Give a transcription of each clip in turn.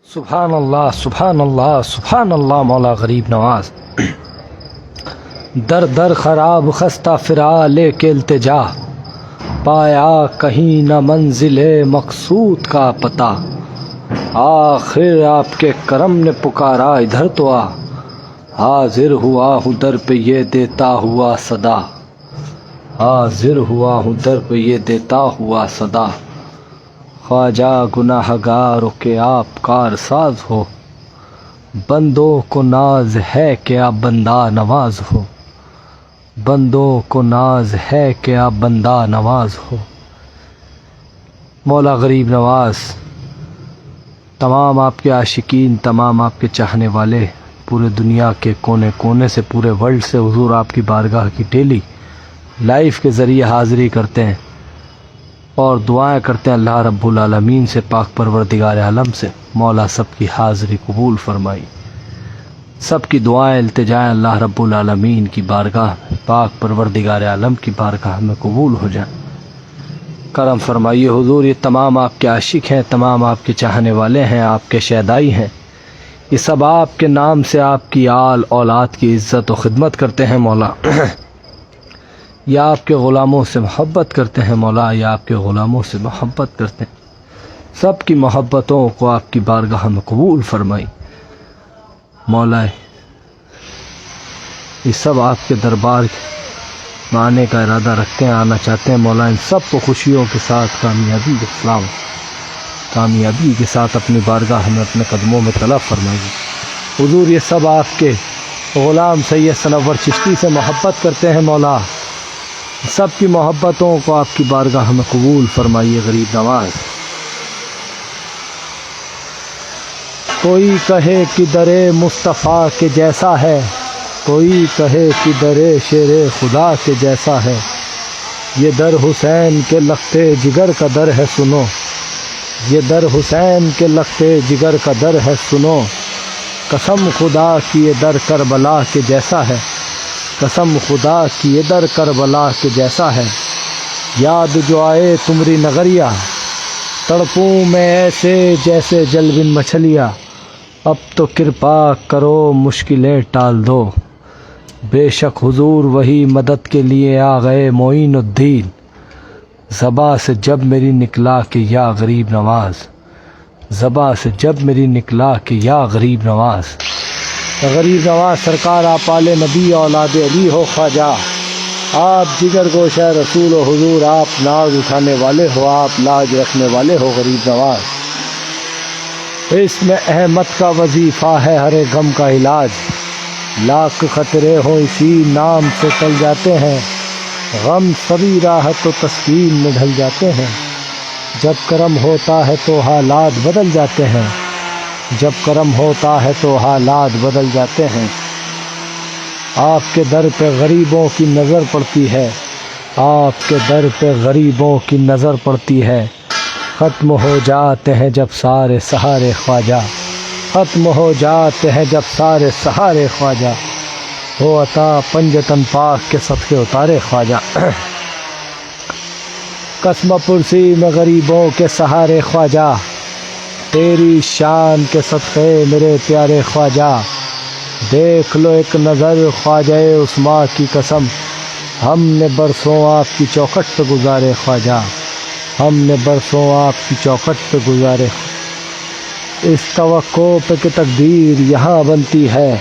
سبحان اللہ سبحان اللہ سبحان اللہ مولا غریب نواز۔ در در خراب خستہ فرا لے کے التجا، پایا کہیں نہ منزل مقصود کا پتہ، آخر آپ کے کرم نے پکارا ادھر تو آ، حاضر ہوا ہوں در پہ یہ دیتا ہوا صدا، حاضر ہوا ہوں در پہ یہ دیتا ہوا صدا، خواجہ گناہ گاروں کے آپ کار ساز ہو، بندوں کو ناز ہے کہ آپ بندہ نواز ہو، بندوں کو ناز ہے کہ آپ بندہ نواز ہو۔ مولا غریب نواز تمام آپ کے عاشقین، تمام آپ کے چاہنے والے پورے دنیا کے کونے کونے سے، پورے ورلڈ سے حضور آپ کی بارگاہ کی ڈیلی لائف کے ذریعے حاضری کرتے ہیں اور دعائیں کرتے ہیں اللہ رب العالمین سے، پاک پروردگار عالم سے مولا سب کی حاضری قبول فرمائی، سب کی دعائیں التجائیں اللہ رب العالمین کی بارگاہ، پاک پروردگار عالم کی بارگاہ میں قبول ہو جائیں۔ کرم فرمائیے حضور، یہ تمام آپ کے عاشق ہیں، تمام آپ کے چاہنے والے ہیں، آپ کے شیدائی ہیں، یہ سب آپ کے نام سے آپ کی آل اولاد کی عزت و خدمت کرتے ہیں مولا، یا آپ کے غلاموں سے محبت کرتے ہیں مولا، یا آپ کے غلاموں سے محبت کرتے ہیں، سب کی محبتوں کو آپ کی بارگاہ میں قبول فرمائی مولا۔ یہ سب آپ کے دربار میں آنے کا ارادہ رکھتے ہیں، آنا چاہتے ہیں مولا، ان سب کو خوشیوں کے ساتھ کامیابی کے سلام، کامیابی کے ساتھ اپنی بارگاہ میں اپنے قدموں میں طلب فرمائیے حضور۔ یہ سب آپ کے غلام سید سنور چشتی سے محبت کرتے ہیں مولا، سب کی محبتوں کو آپ کی بارگاہ میں قبول فرمائیے غریب نواز۔ کوئی کہے کہ در مصطفیٰ کے جیسا ہے، کوئی کہے کہ در شیر خدا کے جیسا ہے، یہ در حسین کے لخت جگر کا در ہے سنو، یہ در حسین کے لخت جگر کا در ہے سنو، قسم خدا کی یہ در کربلا کے جیسا ہے، قسم خدا کی یہ در کربلا کے جیسا ہے، یاد جو آئے تمری نغریہ، تڑپوں میں ایسے جیسے جلوین مچھلیاں، اب تو کرپا کرو مشکلیں ٹال دو، بے شک حضور وہی مدد کے لیے آ گئے معین الدین، زباں سے جب میری نکلا کہ یا غریب نواز، زباں سے جب میری نکلا کہ یا غریب نواز۔ غریب نواز سرکار آپ آل نبی اولاد علی ہو خواجہ، آپ جگر گوشہ رسول و حضور، آپ ناز اٹھانے والے ہو، آپ لاج رکھنے والے ہو غریب نواز۔ اس میں احمد کا وظیفہ ہے ہر ایک غم کا علاج، لاکھ خطرے ہوں اسی نام سے ٹل جاتے ہیں، غم سبھی راحت و تسکین میں ڈھل جاتے ہیں، جب کرم ہوتا ہے تو حالات بدل جاتے ہیں، جب کرم ہوتا ہے تو حالات بدل جاتے ہیں۔ آپ کے در پہ غریبوں کی نظر پڑتی ہے، آپ کے در پہ غریبوں کی نظر پڑتی ہے، ختم ہو جاتے ہیں جب سارے سہارے خواجہ، ختم ہو جاتے ہیں جب سارے سہارے خواجہ، ہو عطا پنجتن پاک کے صدقے اتارے خواجہ۔ قسم پرسی میں غریبوں کے سہارے خواجہ، تیری شان کے صدقے میرے پیارے خواجہ، دیکھ لو ایک نظر خواجہ عثمان کی قسم، ہم نے برسوں آپ کی چوکھٹ پہ گزارے خواجہ، ہم نے برسوں آپ کی چوکھٹ پہ گزارے، اس توقع پہ کہ تقدیر یہاں بنتی ہے،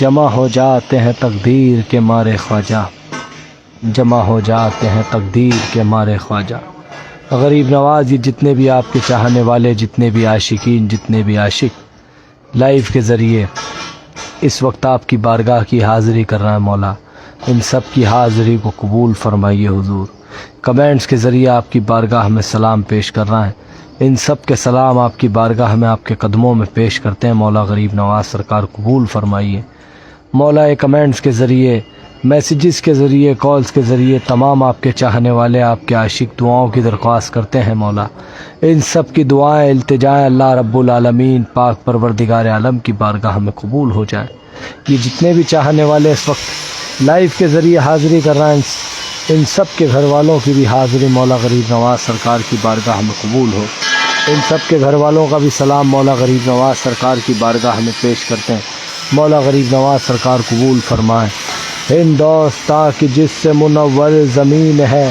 جمع ہو جاتے ہیں تقدیر کے مارے خواجہ، جمع ہو جاتے ہیں تقدیر کے مارے خواجہ۔ غریب نواز یہ جتنے بھی آپ کے چاہنے والے، جتنے بھی عاشقین، جتنے بھی عاشق لائف کے ذریعے اس وقت آپ کی بارگاہ کی حاضری کر رہا ہے مولا، ان سب کی حاضری کو قبول فرمائیے حضور۔ کمنٹس کے ذریعے آپ کی بارگاہ میں سلام پیش کر رہا ہے، ان سب کے سلام آپ کی بارگاہ میں آپ کے قدموں میں پیش کرتے ہیں مولا غریب نواز سرکار قبول فرمائیے مولا۔ یہ کمنٹس کے ذریعے، میسیجز کے ذریعے، کالز کے ذریعے تمام آپ کے چاہنے والے، آپ کے عاشق دعاؤں کی درخواست کرتے ہیں مولا، ان سب کی دعائیں التجائیں اللہ رب العالمین پاک پروردگار عالم کی بارگاہ میں قبول ہو جائیں۔ یہ جتنے بھی چاہنے والے اس وقت لائف کے ذریعے حاضری کر رہے ہیں، ان سب کے گھر والوں کی بھی حاضری مولا غریب نواز سرکار کی بارگاہ میں قبول ہو۔ ان سب کے گھر والوں کا بھی سلام مولا غریب نواز سرکار کی بارگاہ میں پیش کرتے ہیں۔ مولا غریب نواز سرکار قبول فرمائیں۔ ہندوستاں کی جس سے منور زمین ہے،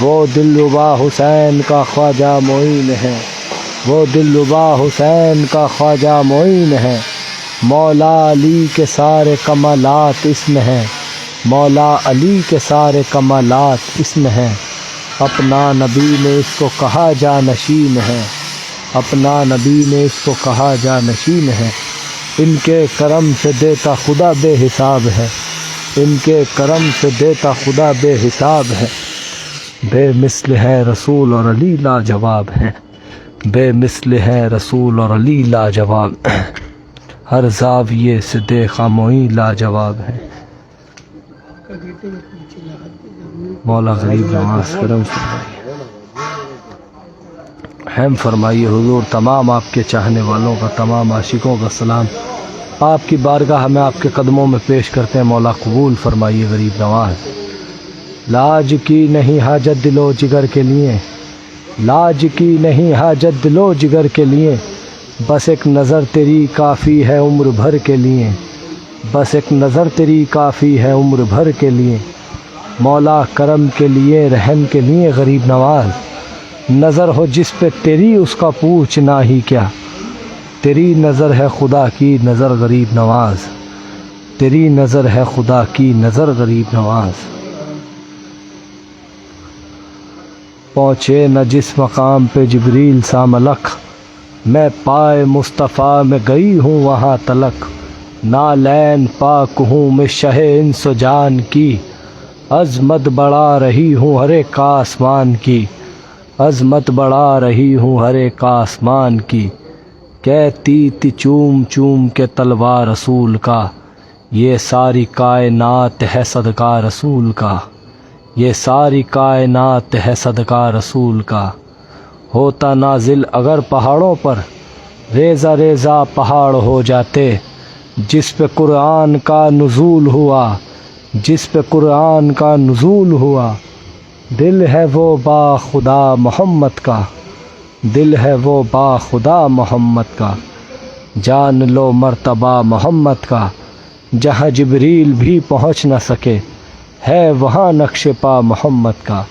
وہ دلربا حسین کا خواجہ معین ہے، وہ دلربا حسین کا خواجہ معین ہے۔ مولا علی کے سارے کمالات اس میں ہیں، مولا علی کے سارے کمالات اس میں ہیں۔ اپنا نبی نے اس کو کہا جانشین ہے، اپنا نبی نے اس کو کہا جانشین ہے۔ ان کے کرم سے دیتا خدا بے حساب ہے، ان کے کرم سے دیتا خدا بے حساب ہے۔ بے مثل ہے رسول اور علی لاجواب ہیں، بے مثل ہے رسول اور علی لاجواب ہیں۔ ہر زاویے سے دیکھا معین لاجواب ہے۔ مولا غریب نواز کرم فرمائیے، رحم فرمائیے حضور۔ تمام آپ کے چاہنے والوں کا، تمام عاشقوں کا سلام آپ کی بارگاہ میں آپ کے قدموں میں پیش کرتے ہیں۔ مولا قبول فرمائیے غریب نواز۔ لاج کی نہیں حاجت دل و جگر کے لیے، لاج کی نہیں حاجت دل و جگر کے لیے، بس ایک نظر تیری کافی ہے عمر بھر کے لیے، بس ایک نظر تیری کافی ہے عمر بھر کے لیے۔ مولا کرم کے لیے، رحم کے لیے غریب نواز، نظر ہو جس پہ تیری اس کا پوچھنا ہی کیا۔ تیری نظر ہے خدا کی نظر غریب نواز، تیری نظر ہے خدا کی نظر غریب نواز۔ پہنچے نہ جس مقام پہ جبریل سا ملک، میں پائے مصطفیٰ میں گئی ہوں وہاں تلک۔ نالین پاک ہوں میں شہ انس و جان کی، عظمت بڑھا رہی ہوں ہر ایک آسمان کی، عظمت بڑھا رہی ہوں ہر ایک آسمان کی۔ کہتی تھی چوم چوم کے تلوار رسول کا، یہ ساری کائنات ہے صدقہ رسول کا، یہ ساری کائنات ہے صدقہ رسول کا۔ ہوتا نازل اگر پہاڑوں پر، ریزہ ریزہ پہاڑ ہو جاتے۔ جس پہ قرآن کا نزول ہوا، جس پہ قرآن کا نزول ہوا، دل ہے وہ با خدا محمد کا، دل ہے وہ با خدا محمد کا۔ جان لو مرتبہ محمد کا، جہاں جبریل بھی پہنچ نہ سکے، ہے وہاں نقش پا محمد کا۔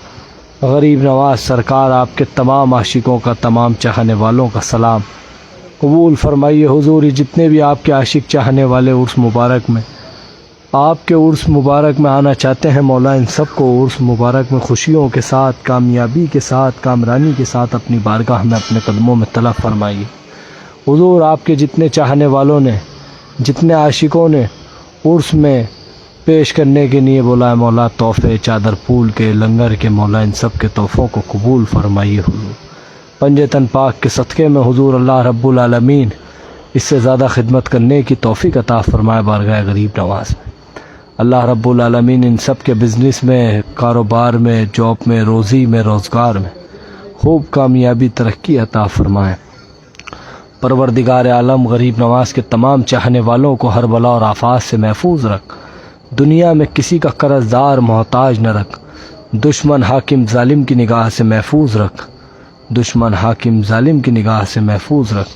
غریب نواز سرکار آپ کے تمام عاشقوں کا، تمام چاہنے والوں کا سلام قبول فرمائیے حضور۔ جتنے بھی آپ کے عاشق چاہنے والے عرس مبارک میں، آپ کے عرس مبارک میں آنا چاہتے ہیں، مولا ان سب کو عرس مبارک میں خوشیوں کے ساتھ، کامیابی کے ساتھ، کامرانی کے ساتھ اپنی بارگاہ میں اپنے قدموں میں طلب فرمائیے حضور۔ آپ کے جتنے چاہنے والوں نے، جتنے عاشقوں نے عرس میں پیش کرنے کے لیے بولا ہے، مولا تحفے چادر پھول کے، لنگر کے، مولا ان سب کے تحفوں کو قبول فرمائیے حضور۔ پنجتن پاک کے صدقے میں حضور اللہ رب العالمین اس سے زیادہ خدمت کرنے کی توفیق عطا فرمائے بارگاہ غریب نواز میں۔ اللہ رب العالمین ان سب کے بزنس میں، کاروبار میں، جاب میں، روزی میں، روزگار میں خوب کامیابی ترقی عطا فرمائے۔ پروردگار عالم غریب نواز کے تمام چاہنے والوں کو ہر بلا اور آفات سے محفوظ رکھ، دنیا میں کسی کا قرض دار محتاج نہ رکھ، دشمن حاکم ظالم کی نگاہ سے محفوظ رکھ، دشمن حاکم ظالم کی نگاہ سے محفوظ رکھ۔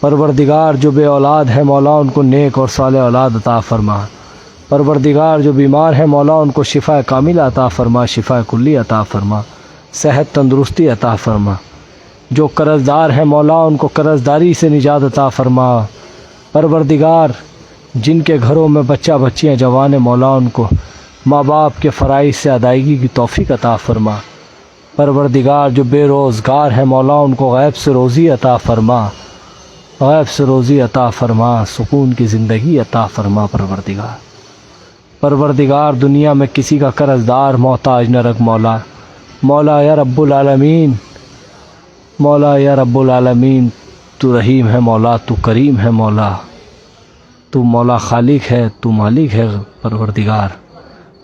پروردگار جو بے اولاد ہے مولا ان کو نیک اور صالح اولاد عطا فرما۔ پروردگار جو بیمار ہے مولا ان کو شفا کامل عطا فرما، شفا کلی عطا فرما، صحت تندرستی عطا فرما۔ جو قرض دار ہے مولا ان کو قرض داری سے نجات عطا فرما۔ پروردگار جن کے گھروں میں بچہ بچیاں جوان ہیں مولا ان کو ماں باپ کے فرائض سے ادائیگی کی توفیق عطا فرما۔ پروردگار جو بے روزگار ہیں مولا ان کو غیب سے روزی عطا فرما، غیب سے روزی عطا فرما، سکون کی زندگی عطا فرما۔ پروردگار دنیا میں کسی کا قرض دار محتاج نہ رکھ مولا۔ مولا یا رب العالمین، مولا یا رب العالمین، تو رحیم ہے مولا، تو کریم ہے مولا، تو مولا خالق ہے، تو مالک ہے۔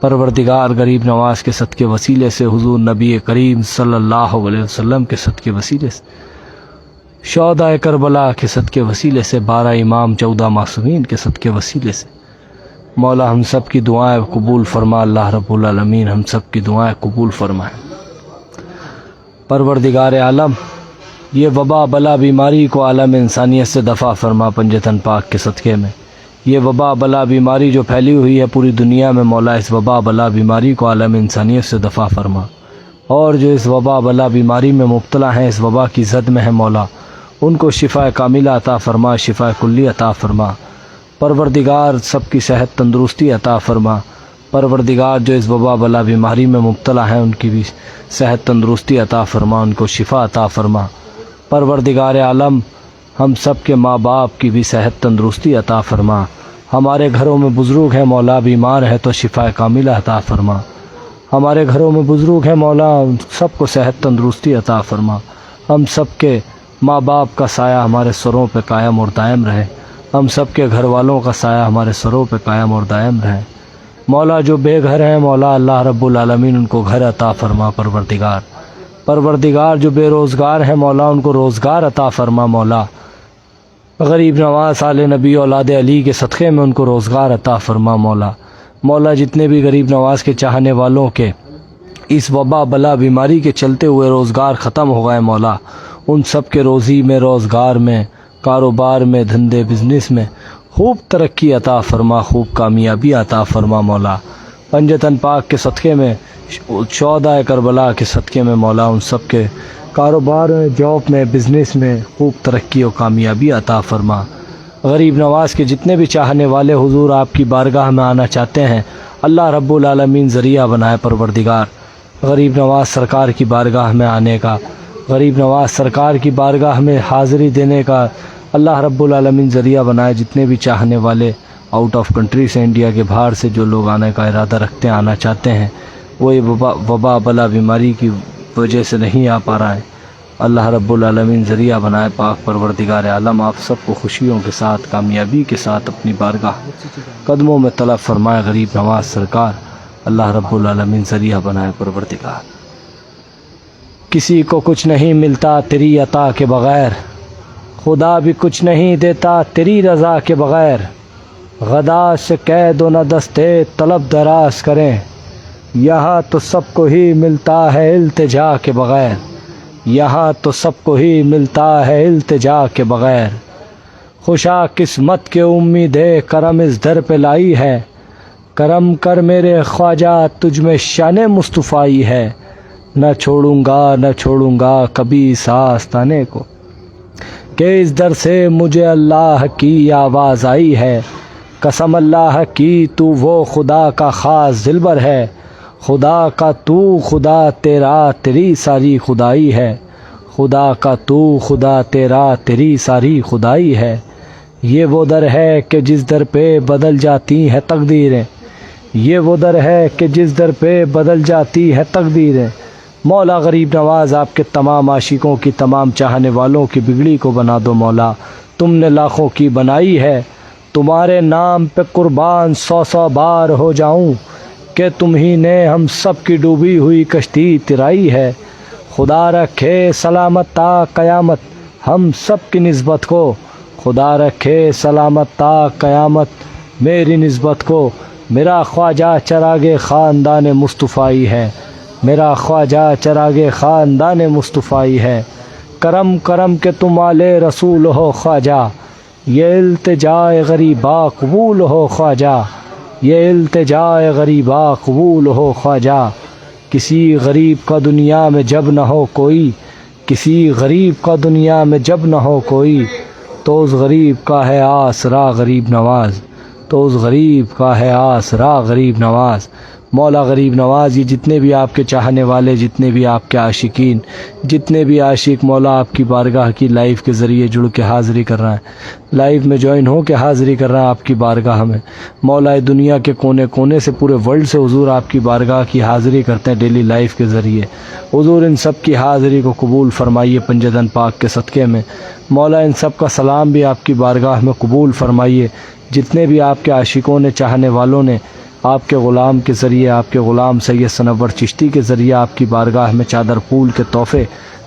پروردگار غریب نواز کے صدقے وسیلے سے، حضور نبی کریم صلی اللہ علیہ وسلم کے صدقے وسیلے سے، شہداء کربلا کے صدقے وسیلے سے، 12 امام 14 معصومین کے صدقے وسیلے سے مولا ہم سب کی دعائیں قبول فرما۔ اللہ رب العالمین ہم سب کی دعائیں قبول فرمائے۔ پروردگار عالم یہ وبا بلا بیماری کو عالم انسانیت سے دفع فرما پنجتن پاک کے صدقے میں۔ یہ وبا بلا بیماری جو پھیلی ہوئی ہے پوری دنیا میں مولا، اس وبا بلا بیماری کو عالم انسانیت سے دفع فرما، اور جو اس وبا بلا بیماری میں مبتلا ہیں، اس وبا کی زد میں ہے مولا، ان کو شفا کاملہ عطا فرما، شفا کلی عطا فرما۔ پروردگار سب کی صحت تندرستی عطا فرما۔ پروردگار جو اس وبا بلا بیماری میں مبتلا ہیں ان کی بھی صحت تندرستی عطا فرما، ان کو شفا عطا فرما۔ پروردگار عالم ہم سب کے ماں باپ کی بھی صحت تندرستی عطا فرما۔ ہمارے گھروں میں بزرگ ہیں مولا، بیمار ہے تو شفا کاملہ عطا فرما۔ ہمارے گھروں میں بزرگ ہیں مولا، ان سب کو صحت تندرستی عطا فرما۔ ہم سب کے ماں باپ کا سایہ ہمارے سروں پہ قائم اور دائم رہے، ہم سب کے گھر والوں کا سایہ ہمارے سروں پہ قائم اور دائم رہے مولا۔ جو بے گھر ہیں مولا، اللہ رب العالمین ان کو گھر عطا فرما۔ پروردگار جو بے روزگار ہیں مولا، ان کو روزگار عطا فرما مولا۔ غریب نواز آل نبی اولاد علی کے صدقے میں ان کو روزگار عطا فرما مولا۔ مولا جتنے بھی غریب نواز کے چاہنے والوں کے اس وبا بلا بیماری کے چلتے ہوئے روزگار ختم ہو گئے مولا، ان سب کے روزی میں، روزگار میں، کاروبار میں، دھندے بزنس میں خوب ترقی عطا فرما، خوب کامیابی عطا فرما مولا۔ پنجتن پاک کے صدقے میں، 14 کربلا کے صدقے میں مولا، ان سب کے کاروبار میں، جاب میں، بزنس میں خوب ترقی و کامیابی عطا فرما۔ غریب نواز کے جتنے بھی چاہنے والے حضور آپ کی بارگاہ میں آنا چاہتے ہیں، اللہ رب العالمین ذریعہ بنائے پروردگار غریب نواز سرکار کی بارگاہ میں آنے کا، غریب نواز سرکار کی بارگاہ میں حاضری دینے کا اللہ رب العالمین ذریعہ بنائے۔ جتنے بھی چاہنے والے آؤٹ آف کنٹری سے، انڈیا کے باہر سے جو لوگ آنے کا ارادہ رکھتے ہیں، آنا چاہتے ہیں، وہ یہ وبا بلا بیماری کی وجہ سے نہیں آ پا رہا ہے، اللہ رب العالمین ذریعہ بنائے۔ پاک پروردگار عالم آپ سب کو خوشیوں کے ساتھ، کامیابی کے ساتھ اپنی بارگاہ قدموں میں طلب فرمائے غریب نواز سرکار، اللہ رب العالمین ذریعہ بنائے پروردگار۔ کسی کو کچھ نہیں ملتا تیری عطا کے بغیر، خدا بھی کچھ نہیں دیتا تیری رضا کے بغیر۔ غدا سے قید و نہ دستے طلب دراز کریں، یہاں تو سب کو ہی ملتا ہے التجا کے بغیر، یہاں تو سب کو ہی ملتا ہے التجا کے بغیر۔ خوشا قسمت کے امید کرم اس در پہ لائی ہے، کرم کر میرے خواجہ تجھ میں شان مصطفیٰ ہے، نہ چھوڑوں گا کبھی اس آستانے کو، کہ اس در سے مجھے اللہ کی آواز آئی ہے۔ قسم اللہ کی تو وہ خدا کا خاص دلبر ہے، خدا کا تو خدا تیرا تیری ساری خدائی ہے، خدا کا تو خدا تیرا تیری ساری خدائی ہے۔ یہ وہ در ہے کہ جس در پہ بدل جاتی ہیں تقدیریں، یہ وہ در ہے کہ جس در پہ بدل جاتی ہے تقدیریں۔ مولا غریب نواز آپ کے تمام عاشقوں کی، تمام چاہنے والوں کی بگڑی کو بنا دو مولا، تم نے لاکھوں کی بنائی ہے، تمہارے نام پہ قربان 100 بار ہو جاؤں، کہ تم ہی نے ہم سب کی ڈوبی ہوئی کشتی ترائی ہے۔ خدا رکھے سلامت تا قیامت ہم سب کی نسبت کو، خدا رکھے سلامت تا قیامت میری نسبت کو۔ میرا خواجہ چراغ خاندان مصطفیٰ ہے، میرا خواجہ چراغ خاندان مصطفیٰ ہے۔ کرم کرم کہ تم آل رسول ہو خواجہ، یہ التجائے غریبا قبول ہو خواجہ، یہ التجائے غریبا قبول ہو خواجہ۔ کسی غریب کا دنیا میں جب نہ ہو کوئی، کسی غریب کا دنیا میں جب نہ ہو کوئی، تو اس غریب کا ہے آسرا غریب نواز، تو اس غریب کا ہے آسرا غریب نواز۔ مولا غریب نواز یہ جتنے بھی آپ کے چاہنے والے، جتنے بھی آپ کے عاشقین، جتنے بھی عاشق مولا آپ کی بارگاہ کی لائف کے ذریعے جڑ کے حاضری کر رہے ہیں، لائف میں جوائن ہو کے حاضری کر رہے ہیں آپ کی بارگاہ میں، مولا دنیا کے کونے کونے سے، پورے ورلڈ سے حضور آپ کی بارگاہ کی حاضری کرتے ہیں ڈیلی لائف کے ذریعے۔ حضور ان سب کی حاضری کو قبول فرمائیے پنجتن پاک کے صدقے میں۔ مولا ان سب کا سلام بھی آپ کی بارگاہ میں قبول فرمائیے۔ جتنے بھی آپ کے عاشقوں نے، چاہنے والوں نے آپ کے غلام کے ذریعے، آپ کے غلام سید سنور چشتی کے ذریعے آپ کی بارگاہ میں چادر پھول کے تحفے،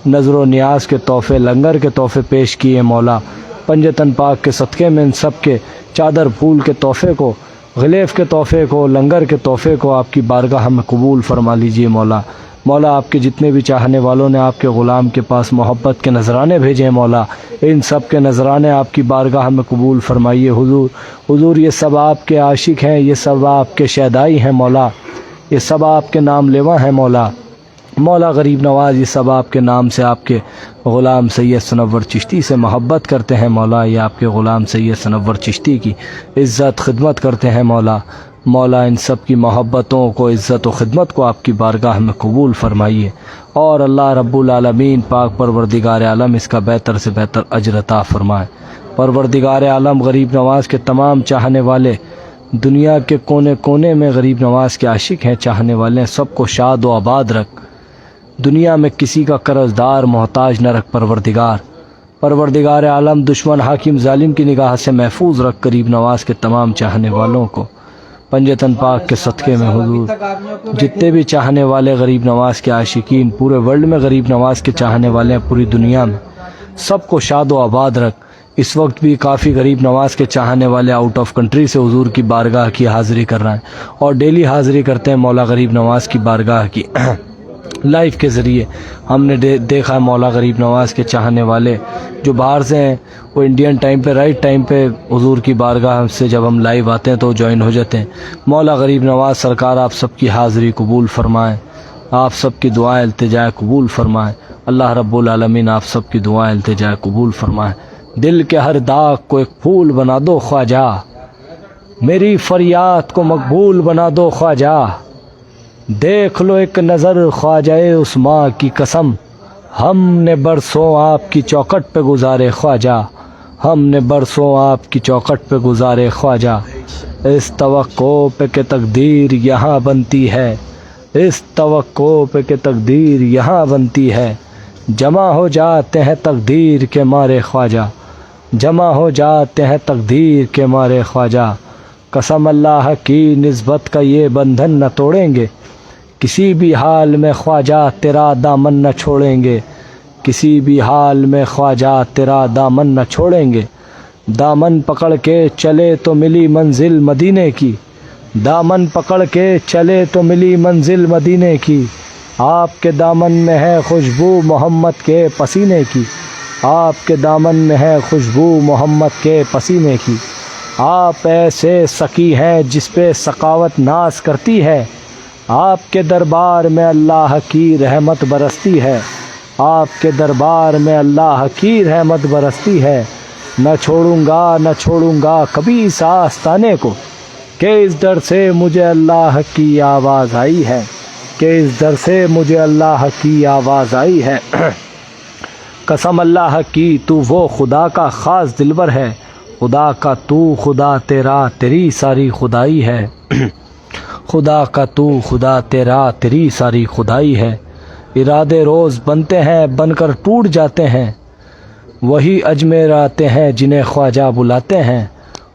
نظر و نیاز کے تحفے، لنگر کے تحفے پیش کیے مولا، پنجتن پاک کے صدقے میں ان سب کے چادر پھول کے تحفے کو، غلیف کے تحفے کو، لنگر کے تحفے کو آپ کی بارگاہ میں قبول فرما لیجئے مولا۔ مولا آپ کے جتنے بھی چاہنے والوں نے آپ کے غلام کے پاس محبت کے نذرانے بھیجے ہیں مولا، ان سب کے نذرانے آپ کی بارگاہ میں قبول فرمائیے حضور یہ سب آپ کے عاشق ہیں، یہ سب آپ کے شیدائی ہیں مولا، یہ سب آپ کے نام لیوا ہیں مولا غریب نواز، یہ سب آپ کے نام سے آپ کے غلام سید سنور چشتی سے محبت کرتے ہیں مولا، یہ آپ کے غلام سید سنور چشتی کی عزت خدمت کرتے ہیں مولا ان سب کی محبتوں کو، عزت و خدمت کو آپ کی بارگاہ میں قبول فرمائیے، اور اللہ رب العالمین پاک پروردگار عالم اس کا بہتر سے بہتر اجر عطا فرمائے۔ پروردگار عالم غریب نواز کے تمام چاہنے والے، دنیا کے کونے کونے میں غریب نواز کے عاشق ہیں، چاہنے والے ہیں، سب کو شاد و آباد رکھ، دنیا میں کسی کا قرض دار محتاج نہ رکھ پروردگار عالم، دشمن حاکم ظالم کی نگاہ سے محفوظ رکھ غریب نواز کے تمام چاہنے والوں کو، پنجتن پاک کے صدقے میں حضور جتنے بھی چاہنے والے غریب نواز کے عاشقین پورے ورلڈ میں غریب نواز کے چاہنے والے ہیں، پوری دنیا میں سب کو شاد و آباد رکھ۔ اس وقت بھی کافی غریب نواز کے چاہنے والے آؤٹ آف کنٹری سے حضور کی بارگاہ کی حاضری کر رہے ہیں اور ڈیلی حاضری کرتے ہیں مولا غریب نواز کی بارگاہ کی لائف کے ذریعے ہم نے دیکھا ہے مولا غریب نواز کے چاہنے والے جو باہر سے ہیں وہ انڈین ٹائم پہ رائٹ ٹائم پہ حضور کی بارگاہ سے جب ہم لائیو آتے ہیں تو جوائن ہو جاتے ہیں۔ مولا غریب نواز سرکار آپ سب کی حاضری قبول فرمائیں، آپ سب کی دعائیں التجائے قبول فرمائیں، اللہ رب العالمین آپ سب کی دعائیں التجائے قبول فرمائیں۔ دل کے ہر داغ کو ایک پھول بنا دو خواجہ، میری فریاد کو مقبول بنا دو خواجہ، دیکھ لو ایک نظر خواجہ اس ماں کی قسم، ہم نے برسوں آپ کی چوکٹ پہ گزارے خواجہ، ہم نے برسوں آپ کی چوکٹ پہ گزارے خواجہ، اس توقع پہ کہ تقدیر یہاں بنتی ہے، اس توقع پہ کہ تقدیر یہاں بنتی ہے، جمع ہو جاتے ہیں تقدیر کے مارے خواجہ، جمع ہو جاتے ہیں تقدیر کے مارے خواجہ، قسم اللہ کی نسبت کا یہ بندھن نہ توڑیں گے، کسی بھی حال میں خواجہ تیرا دامن نہ چھوڑیں گے، کسی بھی حال میں خواجہ تیرا دامن نہ چھوڑیں گے، دامن پکڑ کے چلے تو ملی منزل مدینے کی، دامن پکڑ کے چلے تو ملی منزل مدینے کی، آپ کے دامن میں ہے خوشبو محمد کے پسینے کی، آپ کے دامن میں ہے خوشبو محمد کے پسینے کی، آپ ایسے سکی ہیں جس پہ سخاوت ناز کرتی ہے، آپ کے دربار میں اللہ کی رحمت برستی ہے، آپ کے دربار میں اللہ کی رحمت برستی ہے، نہ چھوڑوں گا کبھی اس آستانے کو، کہ اس در سے مجھے اللہ کی آواز آئی ہے، کہ اس در سے مجھے اللہ کی آواز آئی ہے، قسم اللہ کی تو وہ خدا کا خاص دلبر ہے، خدا کا تو خدا تیرا تیری ساری خدائی ہے، خدا کا تو خدا تیرا تیری ساری خدائی ہے، ارادے روز بنتے ہیں بن کر ٹوٹ جاتے ہیں، وہی اجمیر آتے ہیں جنہیں خواجہ بلاتے ہیں،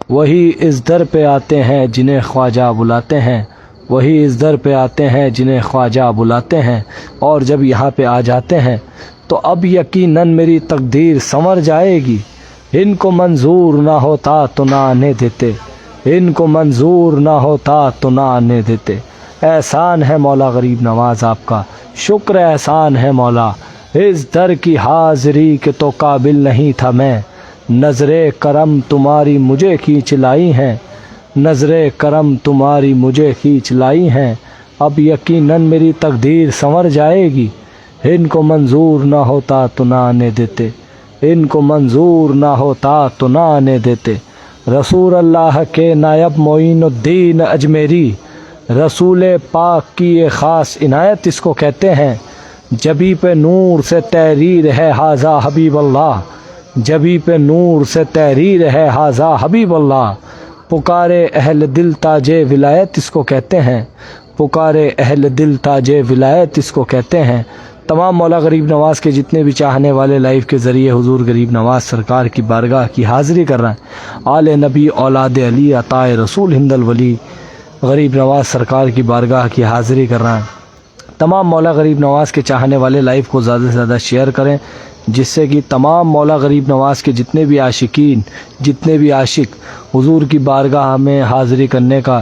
وہی اس در پہ آتے ہیں جنہیں خواجہ بلاتے ہیں، وہی اس در پہ آتے ہیں جنہیں خواجہ بلاتے ہیں، اور جب یہاں پہ آ جاتے ہیں تو اب یقیناً میری تقدیر سنور جائے گی، ان کو منظور نہ ہوتا تو نہ آنے دیتے، ان کو منظور نہ ہوتا تو نہ آنے دیتے۔ احسان ہے مولا غریب نواز آپ کا، شکر احسان ہے مولا، اس در کی حاضری کے تو قابل نہیں تھا میں، نظر کرم تمہاری مجھے کھینچ لائی ہیں، نظر کرم تمہاری مجھے کھینچ لائی ہیں، اب یقیناً میری تقدیر سنور جائے گی، ان کو منظور نہ ہوتا تو نہ آنے دیتے، ان کو منظور نہ ہوتا تو نہ آنے دیتے۔ رسول اللہ کے نائب معین الدین اجمیری، رسول پاک کی یہ خاص عنایت اس کو کہتے ہیں، جبی پہ نور سے تحریر ہے ھذا حبیب اللہ، جبی پہ نور سے تحریر ہے ھذا حبیب اللہ، پکارے اہل دل تاج ولایت اس کو کہتے ہیں، پکارے اہل دل تاج ولایت اس کو کہتے ہیں۔ تمام مولا غریب نواز کے جتنے بھی چاہنے والے لائیو کے ذریعے حضور غریب نواز سرکار کی بارگاہ کی حاضری کر رہے ہیں، آل نبی اولاد علی عطائے رسول ہند الولی غریب نواز سرکار کی بارگاہ کی حاضری کر رہے ہیں۔ تمام مولا غریب نواز کے چاہنے والے لائیو کو زیادہ سے زیادہ شیئر کریں، جس سے کہ تمام مولا غریب نواز کے جتنے بھی عاشقین، جتنے بھی عاشق حضور کی بارگاہ میں حاضری کرنے کا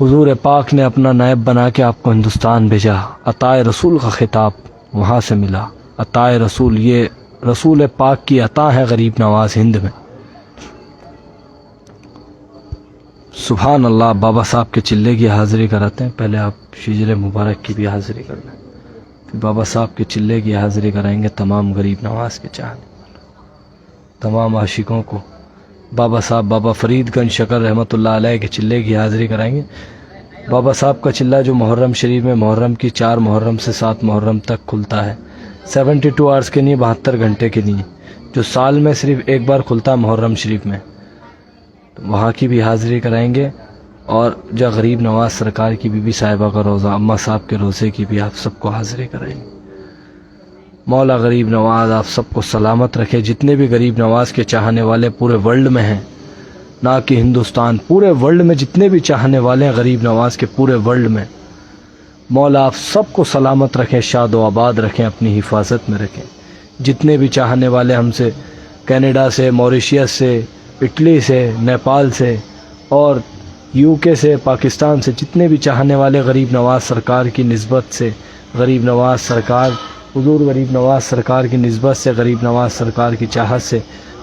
حضور پاک نے اپنا نائب بنا کے آپ کو ہندوستان بھیجا، عطائے رسول کا خطاب وہاں سے ملا۔ عطائے رسول، یہ رسول پاک کی عطا ہے غریب نواز ہند میں۔ سبحان اللہ۔ بابا صاحب کے چلے کی حاضری کراتے ہیں، پہلے آپ شجر مبارک کی بھی حاضری کر لیں، پھر بابا صاحب کے چلے کی حاضری کرائیں گے تمام غریب نواز کے چاہنے تمام عاشقوں کو۔ بابا صاحب بابا فرید گنج شکر رحمۃ اللہ علیہ کے چلے کی حاضری کرائیں گے۔ بابا صاحب کا چلہ جو محرم شریف میں محرم کی 4 محرم سے 7 محرم تک کھلتا ہے، 72 آورز کے لیے، 72 گھنٹے کے لیے، جو سال میں صرف ایک بار کھلتا ہے محرم شریف میں، تو وہاں کی بھی حاضری کرائیں گے۔ اور جو غریب نواز سرکار کی بی بی صاحبہ کا روزہ، اماں صاحب کے روزے کی بھی آپ سب کو حاضری کرائیں گے۔ مولا غریب نواز آپ سب کو سلامت رکھے۔ جتنے بھی غریب نواز کے چاہنے والے پورے ورلڈ میں ہیں، نہ کہ ہندوستان، پورے ورلڈ میں جتنے بھی چاہنے والے ہیں غریب نواز کے، پورے ورلڈ میں، مولا آپ سب کو سلامت رکھیں، شاد و آباد رکھیں، اپنی حفاظت میں رکھیں۔ جتنے بھی چاہنے والے ہم سے کینیڈا سے، موریشیس سے، اٹلی سے، نیپال سے اور UK سے، پاکستان سے، جتنے بھی چاہنے والے غریب نواز سرکار کی نسبت سے، غریب نواز سرکار، حضور غریب نواز سرکار کی نسبت سے، غریب نواز سرکار کی چاہت سے،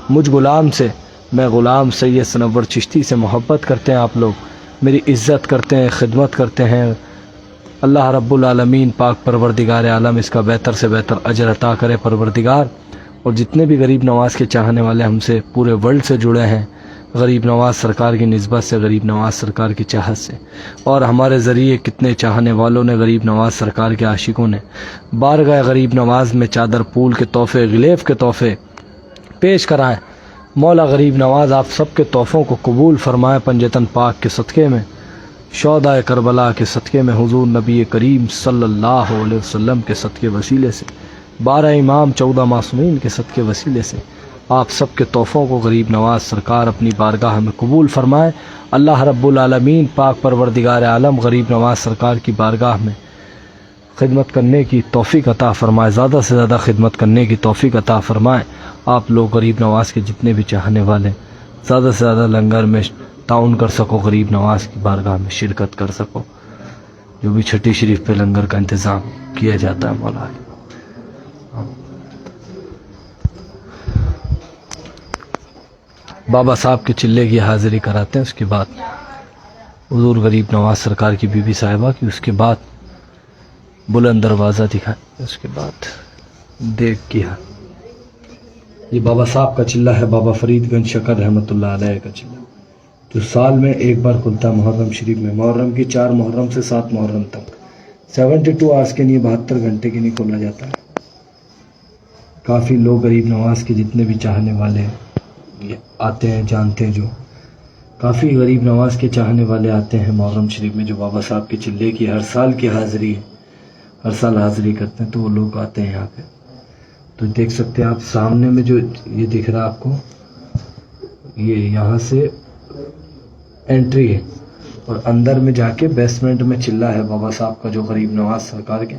مجھ غلام سے، میں غلام سید سنور چشتی سے محبت کرتے ہیں، آپ لوگ میری عزت کرتے ہیں، خدمت کرتے ہیں۔ اللہ رب العالمین پاک پروردگار عالم اس کا بہتر سے بہتر اجر عطا کرے پروردگار۔ اور جتنے بھی غریب نواز کے چاہنے والے ہم سے پورے ورلڈ سے جڑے ہیں، غریب نواز سرکار کی نسبت سے، غریب نواز سرکار کی چاہت سے، اور ہمارے ذریعے کتنے چاہنے والوں نے، غریب نواز سرکار کے عاشقوں نے بارگاہ غریب نواز میں چادر پھول کے تحفے، غلیف کے تحفے پیش کرائیں۔ مولا غریب نواز آپ سب کے تحفوں کو قبول فرمائے، پنجتن پاک کے صدقے میں، شہدائے کربلا کے صدقے میں، حضور نبی کریم صلی اللہ علیہ وسلم کے صدقے وسیلے سے، 12 امام 14 معصومین کے صدقے وسیلے سے آپ سب کے تحفوں کو غریب نواز سرکار اپنی بارگاہ میں قبول فرمائے۔ اللہ رب العالمین پاک پروردگار عالم غریب نواز سرکار کی بارگاہ میں خدمت کرنے کی توفیق عطا فرمائے، زیادہ سے زیادہ خدمت کرنے کی توفیق عطا فرمائے۔ آپ لوگ غریب نواز کے جتنے بھی چاہنے والے زیادہ سے زیادہ لنگر میں تعاون کر سکو، غریب نواز کی بارگاہ میں شرکت کر سکو، جو بھی چھٹی شریف پہ لنگر کا انتظام کیا جاتا ہے مولا۔ بابا صاحب کے چلے کی حاضری کراتے ہیں، اس کے بعد حضور غریب نواز سرکار کی بی بی صاحبہ کی، اس کے بعد بلند دروازہ دکھائیں، اس کے بعد دیکھ کیا۔ یہ بابا صاحب کا چلہ ہے، بابا فرید گنج شکر رحمۃ اللہ علیہ کا چلہ، جو سال میں ایک بار کھلتا ہے محرم شریف میں، محرم کی 4 محرم سے 7 محرم تک، 72 آورز کے لیے، 72 گھنٹے کے لیے کھولا جاتا ہے۔ کافی لوگ غریب نواز کے جتنے بھی چاہنے والے یہ آتے ہیں، جانتے ہیں، جو کافی غریب نواز کے چاہنے والے آتے ہیں محرم شریف میں، جو بابا صاحب کے چلے کی ہر سال کی حاضری ہے، ہر سال حاضری کرتے ہیں، تو وہ لوگ آتے ہیں یہاں پہ۔ تو دیکھ سکتے ہیں آپ سامنے میں جو یہ دکھ رہا ہے آپ کو، یہ یہاں سے انٹری ہے، اور اندر میں جا کے بیسمنٹ میں چلہ ہے بابا صاحب کا، جو غریب نواز سرکار کے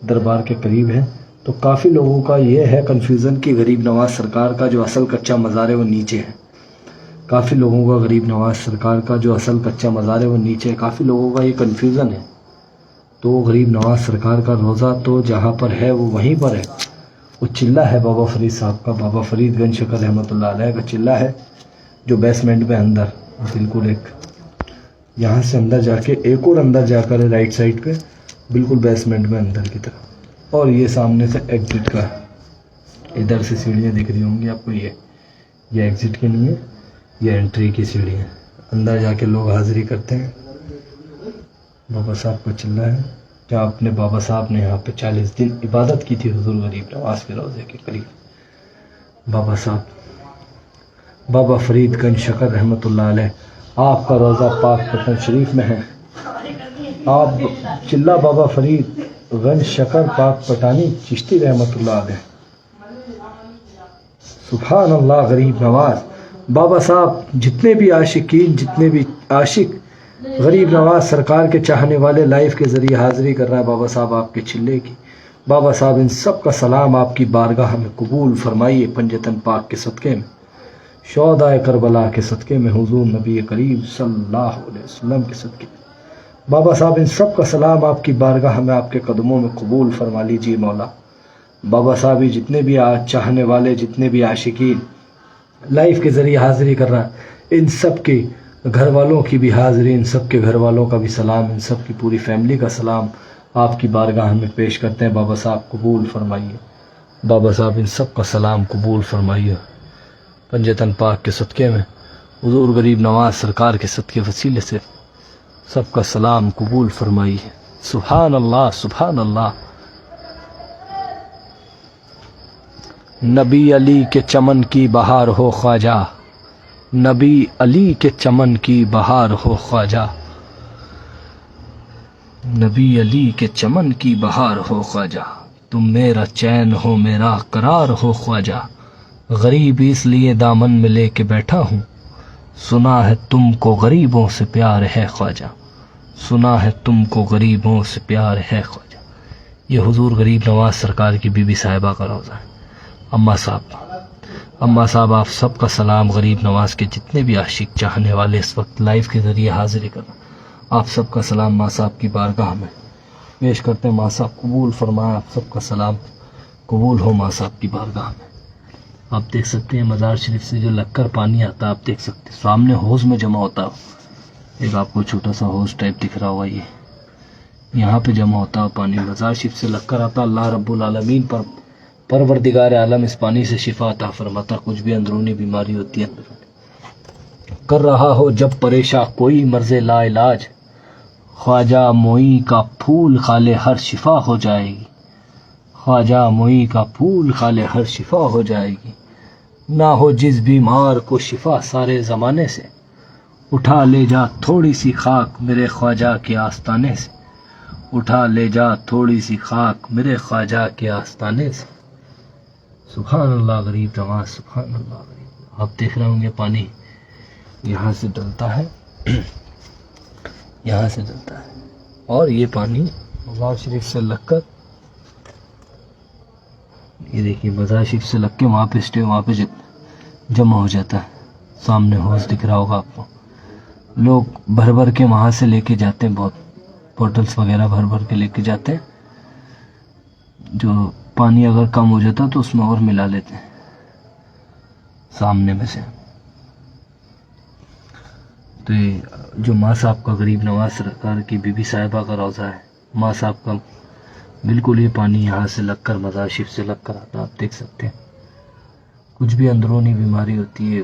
دربار کے قریب ہے۔ تو کافی لوگوں کا یہ ہے کنفیوژن کہ غریب نواز سرکار کا جو اصل کچا مزار ہے وہ نیچے ہے۔ کافی لوگوں کا غریب نواز سرکار کا جو اصل کچا مزار ہے وہ نیچے ہے، کافی لوگوں کا یہ کنفیوژن ہے۔ تو غریب نواز سرکار کا روزہ تو جہاں پر ہے وہ وہیں پر ہے، وہ چلہ ہے بابا فرید صاحب کا، بابا فرید گنج شکر رحمۃ اللہ علیہ کا چلہ ہے، جو بیسمنٹ میں اندر بالکل ایک یہاں سے اندر جا کے ایک اور اندر جا کر رائٹ سائڈ پہ بالکل بیسمنٹ میں اندر کی طرف، اور یہ سامنے سے ایگزٹ کا ادھر سے سیڑھیاں دکھ رہی ہوں گی آپ کو، یہ ایگزٹ کے لیے، یہ انٹری کی سیڑھیاں، اندر جا کے لوگ حاضری کرتے ہیں۔ بابا صاحب کا چلہ ہے، جہاں اپنے بابا صاحب نے یہاں پہ 40 دن عبادت کی تھی حضور غریب نواز کے روزے کے قریب۔ بابا صاحب بابا فرید گنج شکر رحمۃ اللہ علیہ، آپ کا روزہ پاک پٹن شریف میں ہے۔ آپ چلہ بابا فرید گنج شکر پاک پٹانی چشتی رحمۃ اللہ علیہ، سبحان اللہ۔ غریب نواز بابا صاحب جتنے بھی عاشقین، جتنے بھی عاشق غریب نواز سرکار کے چاہنے والے لائف کے ذریعے حاضری کر رہا ہے بابا صاحب آپ کے چلے کی، بابا صاحب ان سب کا سلام آپ کی بارگاہ میں قبول فرمائیے، پنجتن پاک کے صدقے میں، شہدائے کربلا کے صدقے میں، حضور نبی کریم صلی اللہ علیہ وسلم کے صدقے میں۔ بابا صاحب ان سب کا سلام آپ کی بارگاہ میں آپ کے قدموں میں قبول فرما لیجیے مولا۔ بابا صاحب یہ جتنے بھی آج چاہنے والے، جتنے بھی عاشقین لائف کے ذریعے حاضری کر رہا ہے، ان سب کے گھر والوں کی بھی حاضری، ان سب کے گھر والوں کا بھی سلام، ان سب کی پوری فیملی کا سلام آپ کی بارگاہ میں پیش کرتے ہیں۔ بابا صاحب قبول فرمائیے، بابا صاحب ان سب کا سلام قبول فرمائیے۔ پنجتن پاک کے صدقے میں، حضور غریب نواز سرکار کے صدقے وسیلے سے سب کا سلام قبول فرمائیے۔ سبحان اللہ، سبحان اللہ۔ نبی علی کے چمن کی بہار ہو خواجہ، نبی علی کے چمن کی بہار ہو خواجہ، نبی علی کے چمن کی بہار ہو خواجہ، تم میرا چین ہو میرا قرار ہو خواجہ، غریب اس لیے دامن میں لے کے بیٹھا ہوں، سنا ہے تم کو غریبوں سے پیار ہے خواجہ، سنا ہے تم کو غریبوں سے پیار ہے خواجہ۔ یہ حضور غریب نواز سرکار کی بی بی صاحبہ کا روضہ ہے۔ اماں صاحب آپ سب کا سلام، غریب نواز کے جتنے بھی عاشق چاہنے والے اس وقت لائف کے ذریعے حاضری کر رہے ہیں، آپ سب کا سلام ماں صاحب کی بارگاہ میں پیش کرتے ہیں۔ ماں صاحب قبول فرمائیں، آپ سب کا سلام قبول ہو ماں صاحب کی بارگاہ میں۔ آپ دیکھ سکتے ہیں مزار شریف سے جو لگ کر پانی آتا ہے، آپ دیکھ سکتے ہیں سامنے حوض میں جمع ہوتا ہے، ایک آپ کو چھوٹا سا حوض ٹائپ دکھ رہا ہوا، یہ یہاں پہ جمع ہوتا ہے پانی، مزار شریف سے لگ کر آتا۔ اللہ رب العالمین پر پروردگار عالم اس پانی سے شفا عطا فرماتا، کچھ بھی اندرونی بیماری ہوتی ہے کر رہا ہو جب پریشاں کوئی مرض لا علاج، خواجہ موئی کا پھول کھالے ہر شفا ہو جائے گی، خواجہ موئی کا پھول کھالے ہر شفا ہو جائے گی، نہ ہو جس بیمار کو شفا سارے زمانے سے، اٹھا لے جا تھوڑی سی خاک میرے خواجہ کے آستانے سے، اٹھا لے جا تھوڑی سی خاک میرے خواجہ کے آستانے سے۔ سبحان اللہ غریب نواز، سبحان اللہ غریب۔ آپ دیکھ رہے ہوں گے پانی یہاں سے ڈلتا ہے، یہاں سے ڈلتا ہے، اور یہ پانی مزار شریف سے لگ کر، یہ دیکھیے مزار شریف سے لگ کے وہاں پہ وہاں پہ جمع ہو جاتا ہے۔ سامنے حوض دکھ رہا ہوگا آپ کو، لوگ بھر بھر کے وہاں سے لے کے جاتے ہیں، بہت بوٹلس وغیرہ بھر بھر کے لے کے جاتے ہیں، جو پانی اگر کم ہو جاتا تو اس میں اور ملا لیتے ہیں سامنے میں سے۔ تو یہ جو ماں صاحب کا غریب نواز سرکار کی بی بی صاحبہ کا روضہ ہے، ماں صاحب کا بالکل یہ پانی یہاں سے لگ کر مزار شریف سے لگ کر آتا، آپ دیکھ سکتے ہیں۔ کچھ بھی اندرونی بیماری ہوتی ہے،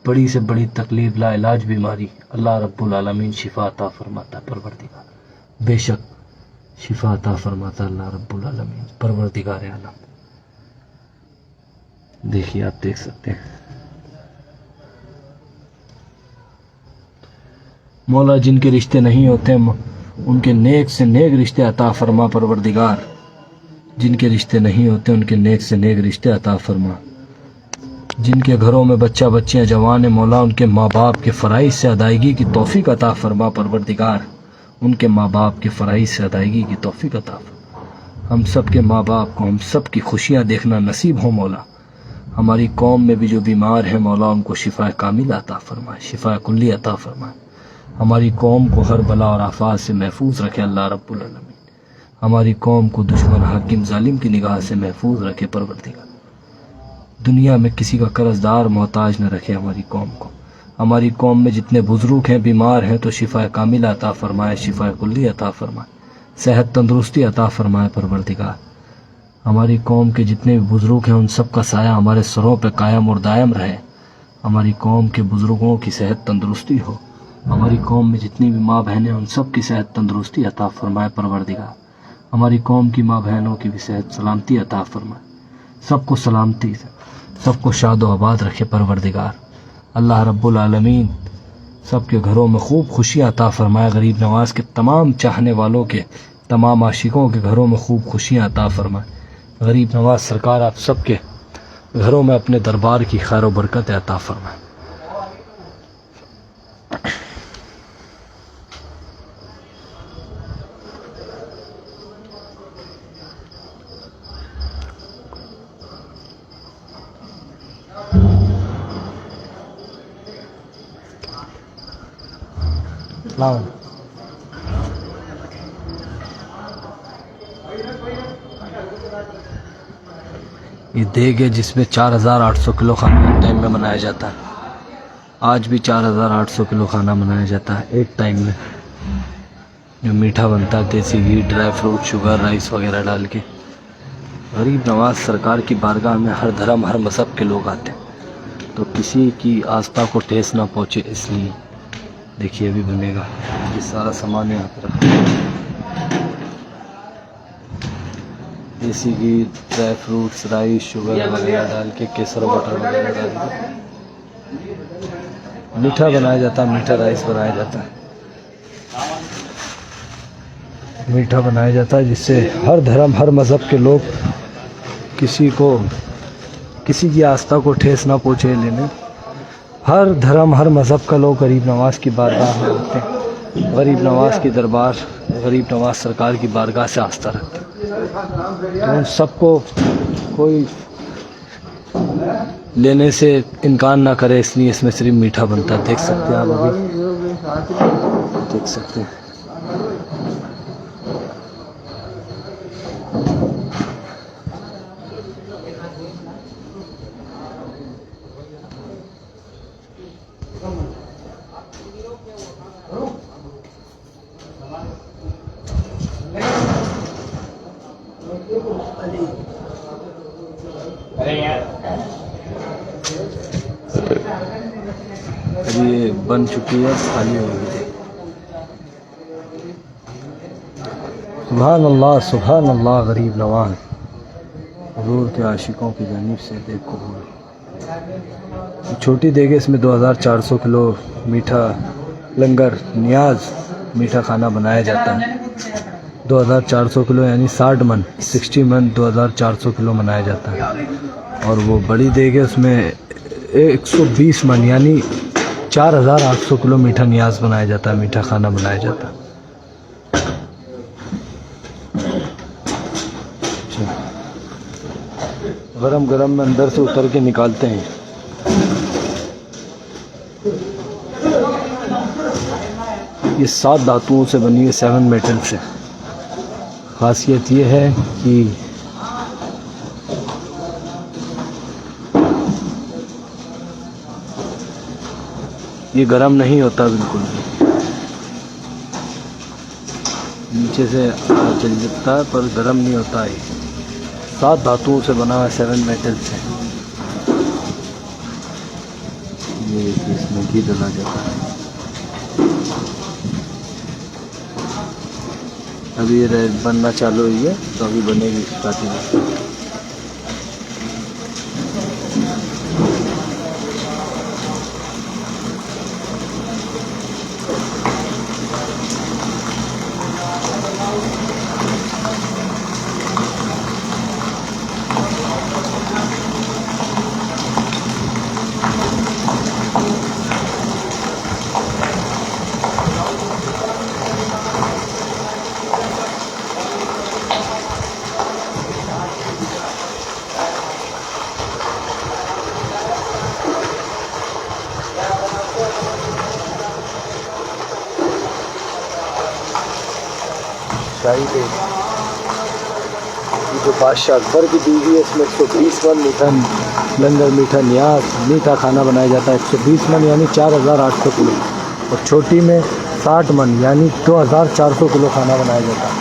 بڑی سے بڑی تکلیف، لا علاج بیماری، اللہ رب العالمین شفا عطا فرماتا ہے پروردگار، بے شک شفا عطا فرماتا اللہ رب العالمین پروردگار عالم۔ دیکھیے آپ دیکھ سکتے ہیں، مولا جن کے رشتے نہیں ہوتے ان کے نیک سے نیک رشتے عطا فرما پروردگار، جن کے رشتے نہیں ہوتے ان کے نیک سے نیک رشتے عطا فرما، جن کے گھروں میں بچہ بچیاں جوان ہیں مولا ان کے ماں باپ کے فرائض سے ادائیگی کی توفیق عطا فرما پروردگار، ان کے ماں باپ کے فرائض سے ادائیگی کی توفیق عطا فرما۔ ہم سب کے ماں باپ کو ہم سب کی خوشیاں دیکھنا نصیب ہو مولا۔ ہماری قوم میں بھی جو بیمار ہیں مولا ان کو شفا کامل عطا فرمائے، شفا کلی عطا فرمائے۔ ہماری قوم کو ہر بلا اور آفات سے محفوظ رکھے اللہ رب العالمین۔ ہماری قوم کو دشمن حاکم ظالم کی نگاہ سے محفوظ رکھے پروردگار۔ دنیا میں کسی کا قرض دار محتاج نہ رکھے ہماری قوم کو۔ ہماری قوم میں جتنے بزرگ ہیں بیمار ہیں تو شفا کامل عطا فرمائے، شفا کلی عطا فرمائے، صحت تندرستی عطا فرمائے پروردگار۔ ہماری قوم کے جتنے بھی بزرگ ہیں ان سب کا سایہ ہمارے سروں پہ قائم اور دائم رہے۔ ہماری قوم کے بزرگوں کی صحت تندرستی ہو۔ ہماری قوم میں جتنی بھی ماں بہنیں ان سب کی صحت تندرستی عطا فرمائے پروردگار۔ ہماری قوم کی ماں بہنوں کی بھی صحت سلامتی عطا فرمائے، سب کو سلامتی سے سب کو شاد و آباد رکھے پروردگار۔ اللہ رب العالمین سب کے گھروں میں خوب خوشیاں عطا فرمائے، غریب نواز کے تمام چاہنے والوں کے، تمام عاشقوں کے گھروں میں خوب خوشیاں عطا فرمائے۔ غریب نواز سرکار آپ سب کے گھروں میں اپنے دربار کی خیر و برکت عطا فرمائے۔ السلام علیکم۔ یہ دیگ ہے جس میں 4800 کلو کھانا ایک ٹائم میں بنایا جاتا ہے. آج بھی 4800 کلو کھانا بنایا جاتا ہے ایک ٹائم میں. جو میٹھا بنتا ہے دیسی گھی ڈرائی فروٹ شوگر رائس وغیرہ ڈال کے. غریب نواز سرکار کی بارگاہ میں ہر دھرم ہر مذہب کے لوگ آتے ہیں تو کسی کی آستھا کو ٹھیس نہ پہنچے اس لیے. دیکھیے ابھی بنے گا. یہ سارا سامان یہاں پہ رکھا ہے. دیسی گھی ڈرائی فروٹس رائس شوگر وغیرہ ڈال کے کیسر بٹر وغیرہ ڈال کے میٹھا بنایا جاتا ہے. میٹھا رائس بنایا جاتا ہے. میٹھا بنایا جاتا ہے جس سے ہر دھرم ہر مذہب کے لوگ کسی کی آستھا کو ٹھیس نہ پہنچے لینے. ہر دھرم ہر مذہب کا لوگ غریب نواز کی بارگاہ میں آتے ہیں. غریب نواز کی دربار غریب نواز سرکار کی بارگاہ سے آستھا رکھتے ہیں. تو ان سب کو کوئی لینے سے انکار نہ کرے اس لیے اس میں صرف میٹھا بنتا ہے. دیکھ سکتے ہیں آپ ابھی دیکھ سکتے ہیں. یہ بن چکی ہے خالی ہو گئی. سبحان اللہ سبحان اللہ. غریب نواز حضور کے عاشقوں کی جانب سے دیکھو. چھوٹی دیگ ہے اس میں 2400 کلو میٹھا لنگر نیاز میٹھا کھانا بنایا جاتا ہے. 2400 کلو یعنی 60 من 60 من 2400 کلو بنایا جاتا ہے. اور وہ بڑی دیگ ہے اس میں 120 من یعنی 4800 کلو میٹھا نیاز بنایا جاتا ہے. میٹھا کھانا بنایا جاتا ہے. گرم گرم میں اندر سے اتر کے نکالتے ہیں. یہ 7 دھاتوؤں سے بنی ہے 7 میٹل سے. خاصیت یہ ہے کہ یہ گرم نہیں ہوتا بالکل بھی. نیچے سے چل جاتا ہے پر گرم نہیں ہوتا ہے. 7 دھاتوؤں سے بنا ہے 7 میٹل سے. یہ اس میں گھی ڈالا جاتا ہے. ابھی یہ بننا چالو ہوئی ہے تو ابھی بنے گی اسٹارٹنگ میں. یہ جو بادشاہ اکبر کی بیوی ہے اس میں 120 من میٹھا لنگر میٹھا نیاز میٹھا کھانا بنایا جاتا ہے. 120 من یعنی 4800 کلو. اور چھوٹی میں 60 من یعنی 2400 کلو کھانا بنایا جاتا ہے.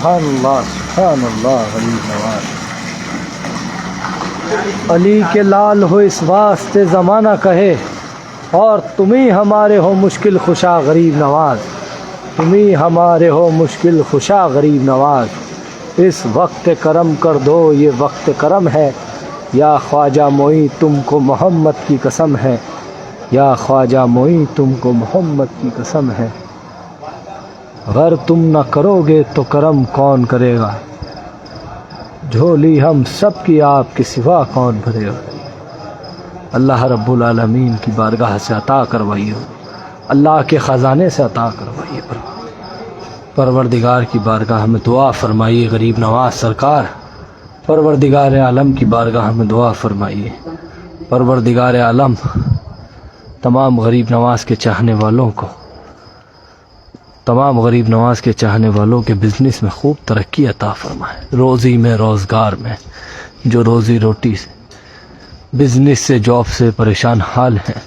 سبحان اللہ سبحان اللہ. غریب نواز علی کے لال ہو اس واسطے زمانہ کہے اور تم ہی ہمارے ہو مشکل خوشا. غریب نواز تم ہی ہمارے ہو مشکل خوشا غریب نواز، اس وقت کرم کر دو یہ وقت کرم ہے، یا خواجہ معین تم کو محمد کی قسم ہے، یا خواجہ معین تم کو محمد کی قسم ہے، اگر تم نہ کرو گے تو کرم کون کرے گا، جھولی ہم سب کی آپ کے سوا کون بھرے گا۔ اللہ رب العالمین کی بارگاہ سے عطا کروائیے، اللہ کے خزانے سے عطا کروائیے، پروردگار کی بارگاہ میں دعا فرمائیے، غریب نواز سرکار پروردگار عالم کی بارگاہ میں دعا فرمائیے، پروردگار عالم تمام غریب نواز کے چاہنے والوں کو، تمام غریب نواز کے چاہنے والوں کے بزنس میں خوب ترقی عطا فرمائے، روزی میں روزگار میں، جو روزی روٹی سے بزنس سے جاب سے پریشان حال ہیں،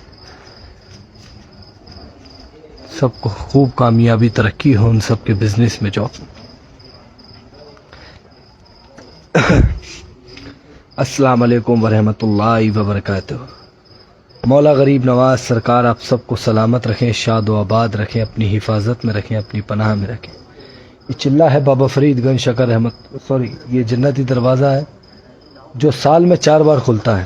سب کو خوب کامیابی ترقی ہو ان سب کے بزنس میں جاب۔ السلام علیکم ورحمۃ اللہ وبرکاتہ۔ مولا غریب نواز سرکار آپ سب کو سلامت رکھیں، شاد و آباد رکھیں، اپنی حفاظت میں رکھیں، اپنی پناہ میں رکھیں۔ یہ چلہ ہے بابا فرید گنج شکر احمد یہ جنتی دروازہ ہے جو سال میں 4 بار کھلتا ہے۔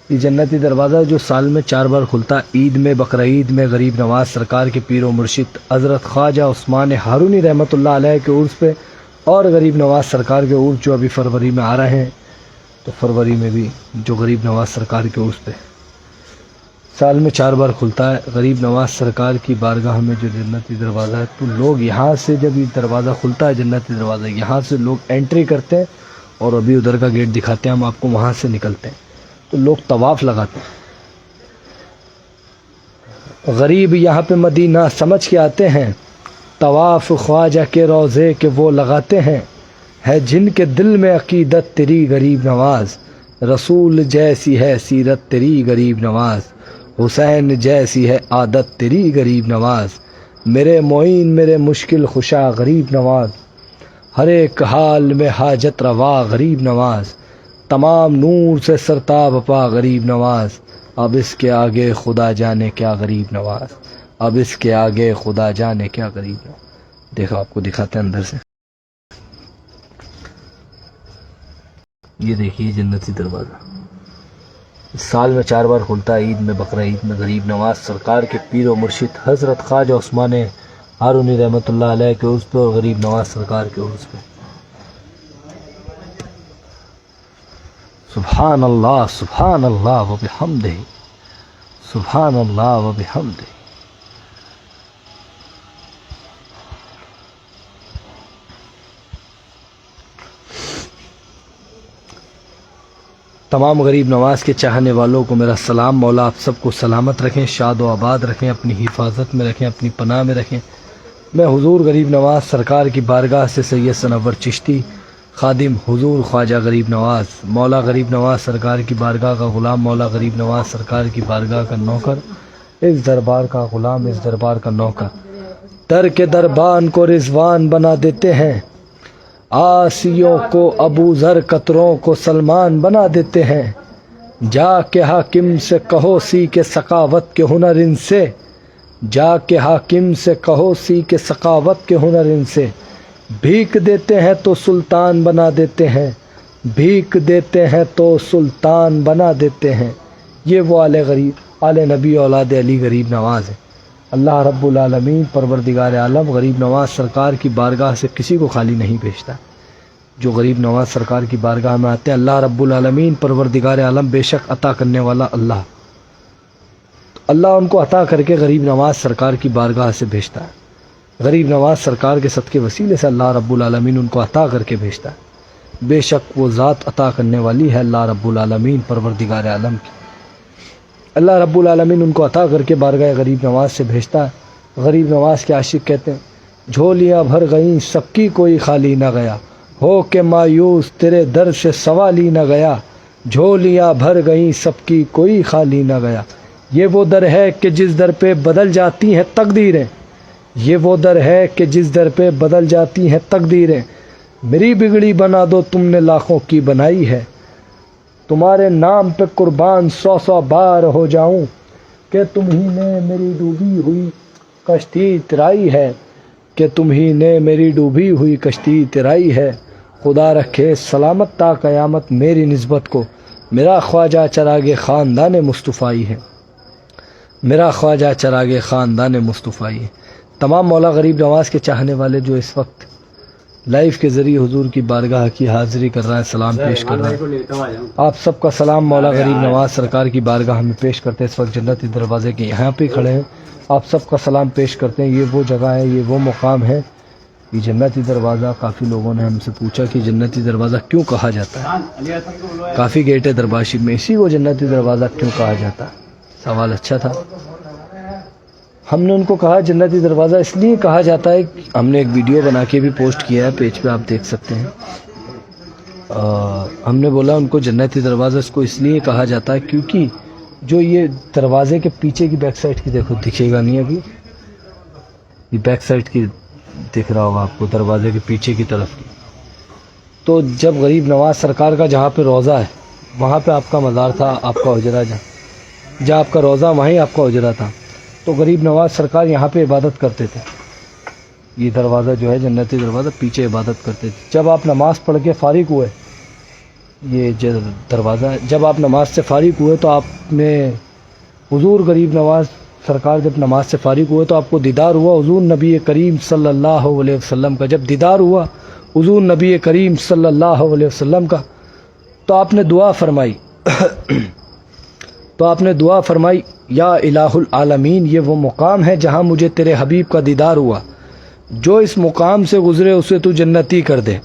یہ جنتی دروازہ جو سال میں 4 بار کھلتا ہے، عید میں، بقرعید میں، غریب نواز سرکار کے پیر و مرشد حضرت خواجہ عثمان ہارونی رحمۃ اللہ علیہ کے عرس پہ، اور غریب نواز سرکار کے عرس جو ابھی فروری میں آ رہے ہیں، تو فروری میں بھی جو غریب نواز سرکار کے عرس پہ سال میں 4 بار کھلتا ہے۔ غریب نواز سرکار کی بارگاہ میں جو جنتی دروازہ ہے، تو لوگ یہاں سے جب یہ دروازہ کھلتا ہے، جنتی دروازہ، یہاں سے لوگ انٹری کرتے ہیں، اور ابھی ادھر کا گیٹ دکھاتے ہیں ہم آپ کو، وہاں سے نکلتے ہیں تو لوگ طواف لگاتے ہیں۔ غریب یہاں پہ مدینہ سمجھ کے آتے ہیں، طواف خواجہ کے روضے کے وہ لگاتے ہیں، ہے جن کے دل میں عقیدت تیری غریب نواز، رسول جیسی ہے سیرت تیری غریب نواز، حسین جیسی ہے عادت تیری غریب نواز، میرے معین میرے مشکل خوشا غریب نواز، ہر ایک حال میں حاجت روا غریب نواز، تمام نور سے سرتاب پا غریب نواز، اب اس کے آگے خدا جانے کیا غریب نواز، اب اس کے آگے خدا جانے کیا غریب نواز۔ دیکھو آپ کو دکھاتے ہیں اندر سے، یہ دیکھیے جنتی دروازہ سال میں 4 بار کھلتا ہے، عید میں، بقرعید میں، غریب نواز سرکار کے پیر و مرشد حضرت خواجہ عثمان ہارونی رحمۃ اللہ علیہ کے عرس پہ، اور غریب نواز سرکار کے عرس پہ۔ سبحان اللہ سبحان اللہ و بحمدہ، سبحان اللہ و بحمدہ۔ تمام غریب نواز کے چاہنے والوں کو میرا سلام، مولا آپ سب کو سلامت رکھیں، شاد و آباد رکھیں، اپنی حفاظت میں رکھیں، اپنی پناہ میں رکھیں۔ میں حضور غریب نواز سرکار کی بارگاہ سے سید سنور چشتی، خادم حضور خواجہ غریب نواز، مولا غریب نواز سرکار کی بارگاہ کا غلام، مولا غریب نواز سرکار کی بارگاہ کا نوکر، اس دربار کا غلام، اس دربار کا نوکر، در کے دربان کو رضوان بنا دیتے ہیں، آسیوں کو ابو ذر، قطروں کو سلمان بنا دیتے ہیں، جا کے حاکم سے کہو سی کے سخاوت کے ہنر ان سے، جا کے حاکم سے کہو سی کے سخاوت کے ہنر ان سے، بھیک دیتے ہیں تو سلطان بنا دیتے ہیں، بھیک دیتے ہیں تو سلطان بنا دیتے ہیں۔ یہ وہ آل غریب، آل نبی، اولاد علی غریب نواز ہے۔ اللہ رب العالمین پروردگار عالم غریب نواز سرکار کی بارگاہ سے کسی کو خالی نہیں بھیجتا۔ جو غریب نواز سرکار کی بارگاہ میں آتے ہیں، اللہ رب العالمین پروردگار عالم بے شک عطا کرنے والا اللہ، تو اللہ ان کو عطا کر کے غریب نواز سرکار کی بارگاہ سے بھیجتا ہے۔ غریب نواز سرکار کے صدقے وسیلے سے اللہ رب العالمین ان کو عطا کر کے بھیجتا ہے۔ بے شک وہ ذات عطا کرنے والی ہے اللہ رب العالمین پروردگار عالم کی۔ اللہ رب العالمین ان کو عطا کر کے بارگاہ غریب نواز سے بھیجتا ہے۔ غریب نواز کے عاشق کہتے ہیں، جھولیاں بھر گئیں سب کی کوئی خالی نہ گیا، ہو کے مایوس تیرے در سے سوال ہی نہ گیا، جھولیاں بھر گئیں سب کی کوئی خالی نہ گیا۔ یہ وہ در ہے کہ جس در پہ بدل جاتی ہیں تقدیریں، یہ وہ در ہے کہ جس در پہ بدل جاتی ہیں تقدیریں، میری بگڑی بنا دو تم نے لاکھوں کی بنائی ہے، تمہارے نام پہ قربان 100 بار ہو جاؤں، کہ تم ہی نے میری ڈوبی ہوئی کشتی ترائی ہے کہ تم ہی نے میری ڈوبی ہوئی کشتی ترائی ہے. خدا رکھے سلامت تا قیامت میری نسبت کو, میرا خواجہ چراغ خاندان مصطفی ہے, میرا خواجہ چراغ خاندان مصطفی ہے. تمام مولا غریب نواز کے چاہنے والے جو اس وقت لائف کے ذریعے حضور کی بارگاہ کی حاضری کر رہے ہیں, سلام پیش کر رہے ہیں, آپ سب کا سلام مولا غریب نواز سرکار کی بارگاہ میں پیش کرتے ہیں. اس وقت جنتی دروازے کے یہاں پہ کھڑے ہیں, آپ سب کا سلام پیش کرتے ہیں. یہ وہ جگہ ہے, یہ وہ مقام ہے, یہ جنتی دروازہ. کافی لوگوں نے ہم سے پوچھا کہ جنتی دروازہ کیوں کہا جاتا ہے, کافی گیٹ ہے دربار شریف میں, اسی کو جنتی دروازہ کیوں کہا جاتا ہے. سوال اچھا تھا. ہم نے ان کو کہا جنتی دروازہ اس لیے کہا جاتا ہے, ہم نے ایک ویڈیو بنا کے بھی پوسٹ کیا ہے پیج پہ, آپ دیکھ سکتے ہیں. ہم نے بولا ان کو جنتی دروازہ اس کو اس لیے کہا جاتا ہے کیونکہ جو یہ دروازے کے پیچھے کی بیک سائڈ کی, دیکھو دکھے گا نہیں ابھی, یہ بیک سائڈ کی دکھ رہا ہوگا آپ کو, دروازے کے پیچھے کی طرف کی. تو جب غریب نواز سرکار کا جہاں پہ روضہ ہے وہاں پہ آپ کا مزار تھا, آپ کا حجرہ, جہاں آپ کا روضہ وہیں آپ کا حجرہ تھا, تو غریب نواز سرکار یہاں پہ عبادت کرتے تھے. یہ دروازہ جو ہے جنتی دروازہ, پیچھے عبادت کرتے تھے. جب آپ نماز پڑھ کے فارغ ہوئے, یہ دروازہ جب آپ نماز سے فارغ ہوئے تو آپ نے حضور غریب نواز سرکار جب نماز سے فارغ ہوئے تو آپ کو دیدار ہوا حضور نبی کریم صلی اللہ علیہ وسلم کا. جب دیدار ہوا حضور نبی کریم صلی اللہ علیہ وسلم کا تو آپ نے دعا فرمائی یا الہ العالمین, یہ وہ مقام ہے جہاں مجھے تیرے حبیب کا دیدار ہوا, جو اس مقام سے گزرے اسے تو جنتی کر دے.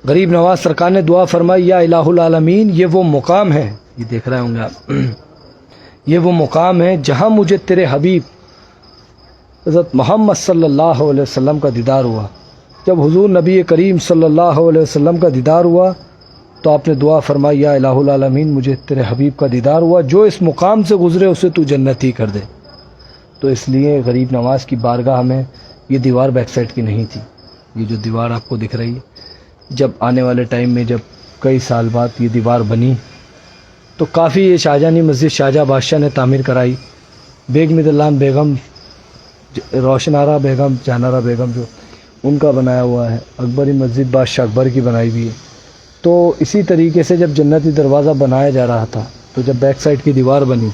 غریب نواز سرکار نے دعا فرمائی یا الہ العالمین, یہ وہ مقام ہے, یہ دیکھ رہے ہوں گے آپ, یہ وہ مقام ہے جہاں مجھے تیرے حبیب حضرت محمد صلی اللہ علیہ وسلم کا دیدار ہوا. جب حضور نبی کریم صلی اللہ علیہ وسلم کا دیدار ہوا تو آپ نے دعا فرمائی یا الہ العالمین, مجھے تیرے حبیب کا دیدار ہوا, جو اس مقام سے گزرے اسے تو جنتی کر دے. تو اس لیے غریب نواز کی بارگاہ میں یہ دیوار بیک سائڈ کی نہیں تھی. یہ جو دیوار آپ کو دکھ رہی ہے, جب آنے والے ٹائم میں جب کئی سال بعد یہ دیوار بنی تو کافی یہ شاہجہانی مسجد شاہجہاں بادشاہ نے تعمیر کرائی. بیگ مدلان بیگم, روشن آرا بیگم, جہانارا بیگم جو ان کا بنایا ہوا ہے. اکبری مسجد بادشاہ اکبر کی بنائی ہوئی ہے. تو اسی طریقے سے جب جنتی دروازہ بنایا جا رہا تھا تو جب بیک سائڈ کی دیوار بنی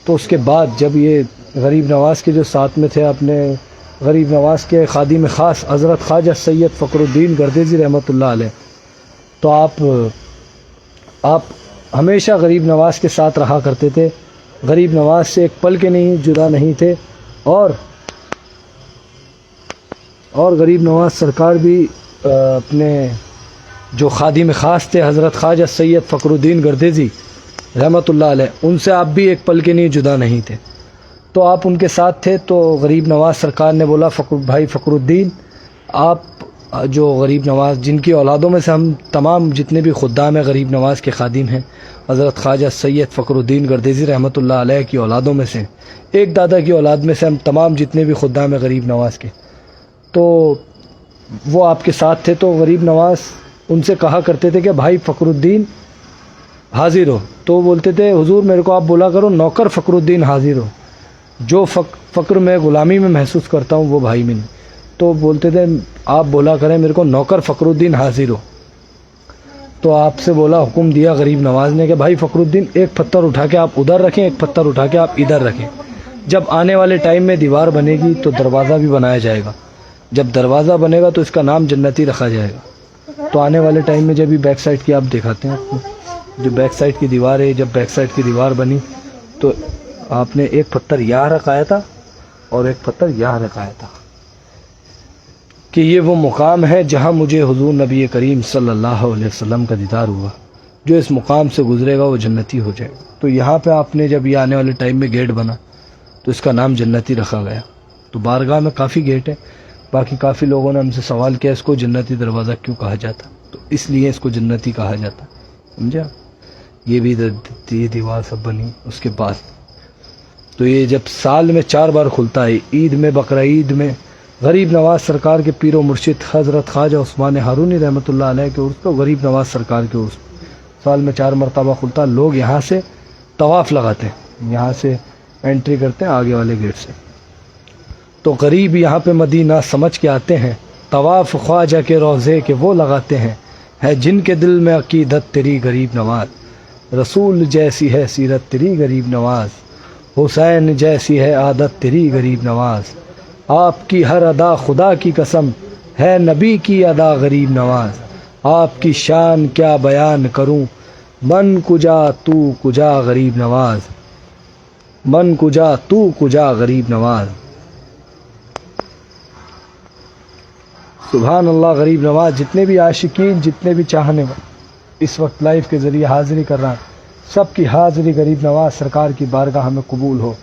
تو اس کے بعد جب یہ غریب نواز کے جو ساتھ میں تھے, اپنے غریب نواز کے خادم خاص حضرت خواجہ سید فخر الدین گردیزی رحمۃ اللہ علیہ, تو آپ ہمیشہ غریب نواز کے ساتھ رہا کرتے تھے, غریب نواز سے ایک پل کے نہیں جدا نہیں تھے. اور غریب نواز سرکار بھی اپنے جو خادم خاص تھے حضرت خواجہ سید فخر الدین گردیزی رحمۃ اللہ علیہ, ان سے آپ بھی ایک پل کے نہیں جدا نہیں تھے. تو آپ ان کے ساتھ تھے. تو غریب نواز سرکار نے بولا بھائی فخر الدین, آپ جو غریب نواز جن کی اولادوں میں سے ہم تمام جتنے بھی خدام ہیں غریب نواز کے خادم ہیں, حضرت خواجہ سید فخر الدین گردیزی رحمۃ اللہ علیہ کی اولادوں میں سے, ایک دادا کی اولاد میں سے ہم تمام جتنے بھی خدام ہیں غریب نواز کے, تو وہ آپ کے ساتھ تھے. تو غریب نواز ان سے کہا کرتے تھے کہ بھائی فخر الدین حاضر ہو. تو بولتے تھے حضور میرے کو آپ بولا کرو نوکر فخر الدین حاضر ہو, جو فقر میں غلامی میں محسوس کرتا ہوں وہ بھائی میں نہیں. تو بولتے تھے آپ بولا کریں میرے کو نوکر فخر الدین حاضر ہو. تو آپ سے بولا, حکم دیا غریب نواز نے کہ بھائی فخر الدین ایک پتھر اٹھا کے آپ ادھر رکھیں, ایک پتھر اٹھا کے آپ ادھر رکھیں. جب آنے والے ٹائم میں دیوار بنے گی تو دروازہ بھی بنایا جائے گا, جب دروازہ بنے گا تو اس کا نام جنتی رکھا جائے گا. تو آنے والے ٹائم میں جب یہ بیک سائڈ کی آپ دکھاتے ہیں, آپ کو جو بیک سائڈ کی دیوار ہے, جب بیک سائڈ کی دیوار بنی تو آپ نے ایک پتھر یہاں رکھایا تھا اور ایک پتھر یہاں رکھایا تھا کہ یہ وہ مقام ہے جہاں مجھے حضور نبی کریم صلی اللہ علیہ وسلم کا دیدار ہوا, جو اس مقام سے گزرے گا وہ جنتی ہو جائے گا. تو یہاں پہ آپ نے جب یہ آنے والے ٹائم میں گیٹ بنا تو اس کا نام جنتی رکھا گیا. تو بارگاہ میں کافی گیٹ ہے. باقی کافی لوگوں نے ہم سے سوال کیا اس کو جنتی دروازہ کیوں کہا جاتا, تو اس لیے اس کو جنتی کہا جاتا, سمجھا. یہ بھی یہ دیوار سب بنی اس کے بعد. تو یہ جب سال میں 4 بار کھلتا ہے, عید میں, بقرعید میں, غریب نواز سرکار کے پیر و مرشد حضرت خواجہ عثمان ہارونی رحمۃ اللہ علیہ کے عرس پہ, غریب نواز سرکار کے عرس سال میں 4 مرتبہ کھلتا. لوگ یہاں سے طواف لگاتے ہیں, یہاں سے انٹری کرتے ہیں آگے والے گیٹ سے. تو غریب یہاں پہ مدینہ سمجھ کے آتے ہیں، طواف خواجہ کے روضے کے وہ لگاتے ہیں، ہے جن کے دل میں عقیدت تیری غریب نواز. رسول جیسی ہے سیرت تیری غریب نواز، حسین جیسی ہے عادت تیری غریب نواز. آپ کی ہر ادا خدا کی قسم، ہے نبی کی ادا غریب نواز. آپ کی شان کیا بیان کروں، من کجا تو کجا غریب نواز، من کجا تو کجا غریب نواز. سبحان اللہ. غریب نواز جتنے بھی عاشقین، جتنے بھی چاہنے اس وقت لائیو کے ذریعے حاضری کر رہا ہے، سب کی حاضری غریب نواز سرکار کی بارگاہ میں قبول ہو.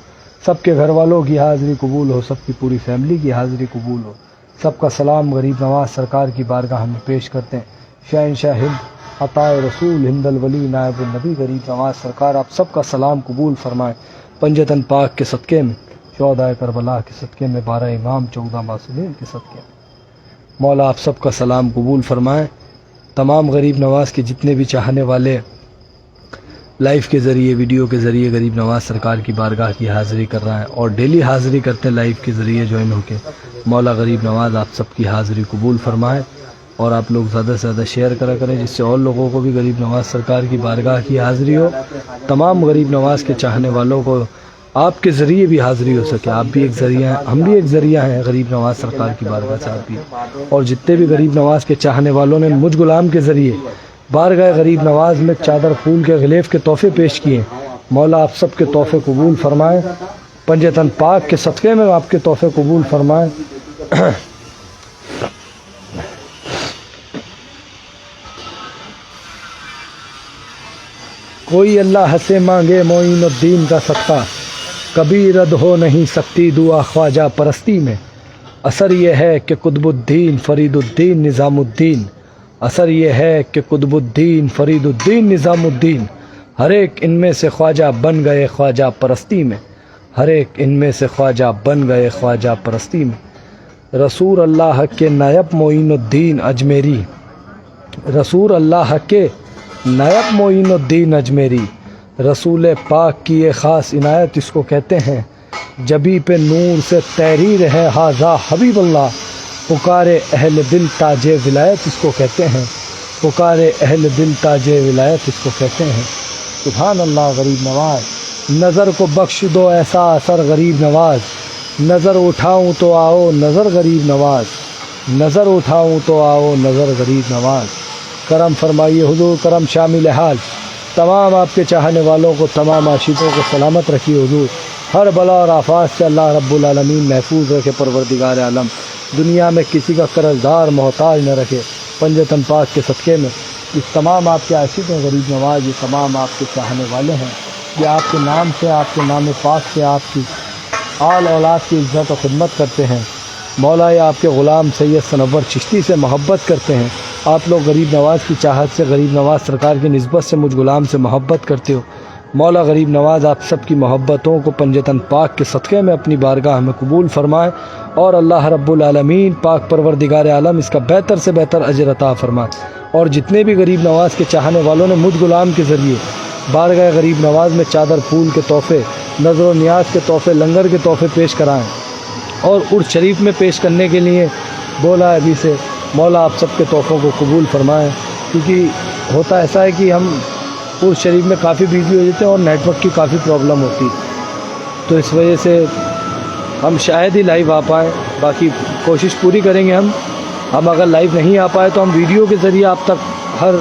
سب کے گھر والوں کی حاضری قبول ہو، سب کی پوری فیملی کی حاضری قبول ہو. سب کا سلام غریب نواز سرکار کی بارگاہ میں پیش کرتے ہیں. شہنشاہ ہند عطائے رسول ہند الولی نائب النبی غریب نواز سرکار آپ سب کا سلام قبول فرمائیں. پنجتن پاک کے صدقے میں، شہدائے کربلا کے صدقے میں، 12 امام 14 معصومین کے صدقے میں مولا آپ سب کا سلام قبول فرمائیں. تمام غریب نواز کے جتنے بھی چاہنے والے لائیو کے ذریعے، ویڈیو کے ذریعے غریب نواز سرکار کی بارگاہ کی حاضری کر رہا ہے اور ڈیلی حاضری کرتے ہیں لائیو کے ذریعے جوائن ہو کے، مولا غریب نواز آپ سب کی حاضری قبول فرمائے. اور آپ لوگ زیادہ سے زیادہ شیئر کرا کریں جس سے اور لوگوں کو بھی غریب نواز سرکار کی بارگاہ کی حاضری ہو. تمام غریب نواز کے چاہنے والوں کو آپ کے ذریعے بھی حاضری ہو سکے. آپ بھی ایک ذریعہ ہیں، ہم بھی ایک ذریعہ ہیں غریب نواز سرکار کی بارگاہ سے. آپ بھی اور جتنے بھی غریب نواز کے چاہنے والوں نے مجھ غلام کے ذریعے بارگاہ غریب نواز میں چادر پھول کے غلیف کے تحفے پیش کیے، مولا آپ سب کے تحفے قبول فرمائیں. پنجتن پاک کے صدقے میں آپ کے تحفے قبول فرمائیں. کوئی اللہ سے مانگے معین الدین کا صدقہ، کبھی رد ہو نہیں سکتی دعا خواجہ پرستی میں. اثر یہ ہے کہ قطب الدین فرید الدین نظام الدین، اثر یہ ہے کہ قطب الدین فرید الدین نظام الدین ہر ایک ان میں سے خواجہ بن گئے خواجہ پرستی میں، ہر ایک ان میں سے خواجہ بن گئے خواجہ پرستی میں. رسول اللہ کے نائب معین الدین اجمیری، رسول اللہ کے نائب معین الدین اجمیری، رسول پاک کی یہ خاص عنایت اس کو کہتے ہیں. جبی پہ نور سے تحریر ہے ہاذا حبیب اللہ، پکارے اہل دل تاج ولایت اس کو کہتے ہیں، پکارے اہل دل تاج ولایت اس کو کہتے ہیں. سبحان اللہ. غریب نواز نظر کو بخش دو ایسا اثر غریب نواز، نظر اٹھاؤں تو آؤ نظر غریب نواز، نظر اٹھاؤں تو آؤ نظر غریب نواز. کرم فرمائیے حضور، کرم شامل حال. تمام آپ کے چاہنے والوں کو، تمام عاشقوں کو سلامت رکھیے حضور. ہر بلا اور آفات سے اللہ رب العالمین محفوظ رکھے پروردگار عالم. دنیا میں کسی کا قرض دار محتاج نہ رکھے. پنجتن پاک کے صدقے میں یہ تمام آپ کے عاشق ہیں غریب نواز، یہ تمام آپ کے چاہنے والے ہیں. یہ آپ کے نام سے، آپ کے نام پاک سے آپ کی آل اولاد کی عزت و خدمت کرتے ہیں. مولا یہ آپ کے غلام سید سنور چشتی سے محبت کرتے ہیں. آپ لوگ غریب نواز کی چاہت سے، غریب نواز سرکار کی نسبت سے مجھ غلام سے محبت کرتے ہو. مولا غریب نواز آپ سب کی محبتوں کو پنجتن پاک کے صدقے میں اپنی بارگاہ میں قبول فرمائے اور اللہ رب العالمین پاک پروردگار عالم اس کا بہتر سے بہتر اجر عطا فرمائے. اور جتنے بھی غریب نواز کے چاہنے والوں نے مجھ غلام کے ذریعے بارگاہ غریب نواز میں چادر پھول کے تحفے، نظر و نیاز کے تحفے، لنگر کے تحفے پیش کرائیں اور عرس شریف میں پیش کرنے کے لیے بولا ابھی سے، مولا آپ سب کے تحفوں کو قبول فرمائیں. کیونکہ ہوتا ایسا ہے کہ ہم عرس شریف میں کافی بزی ہو جاتے ہیں اور نیٹ ورک کی کافی پرابلم ہوتی، تو اس وجہ سے ہم شاید ہی لائیو آ پائیں. باقی کوشش پوری کریں گے ہم اگر لائیو نہیں آ پائے تو ہم ویڈیو کے ذریعے آپ تک ہر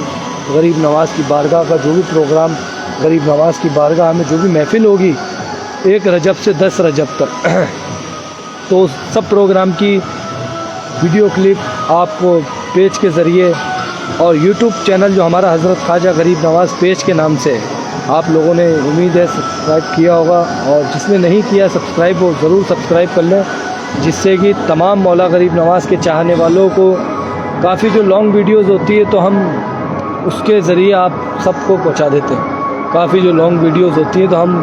غریب نواز کی بارگاہ کا جو بھی پروگرام، غریب نواز کی بارگاہ میں جو بھی محفل ہوگی 1 رجب سے 10 رجب تک، تو سب پروگرام کی ویڈیو کلپ آپ کو پیج کے ذریعے اور یوٹیوب چینل جو ہمارا حضرت خواجہ غریب نواز پیج کے نام سے آپ لوگوں نے امید ہے سبسکرائب کیا ہوگا، اور جس نے نہیں کیا سبسکرائب وہ ضرور سبسکرائب کر لیں، جس سے کہ تمام مولا غریب نواز کے چاہنے والوں کو کافی جو لانگ ویڈیوز ہوتی ہے تو ہم اس کے ذریعے آپ سب کو پہنچا دیتے ہیں. کافی جو لانگ ویڈیوز ہوتی ہیں تو ہم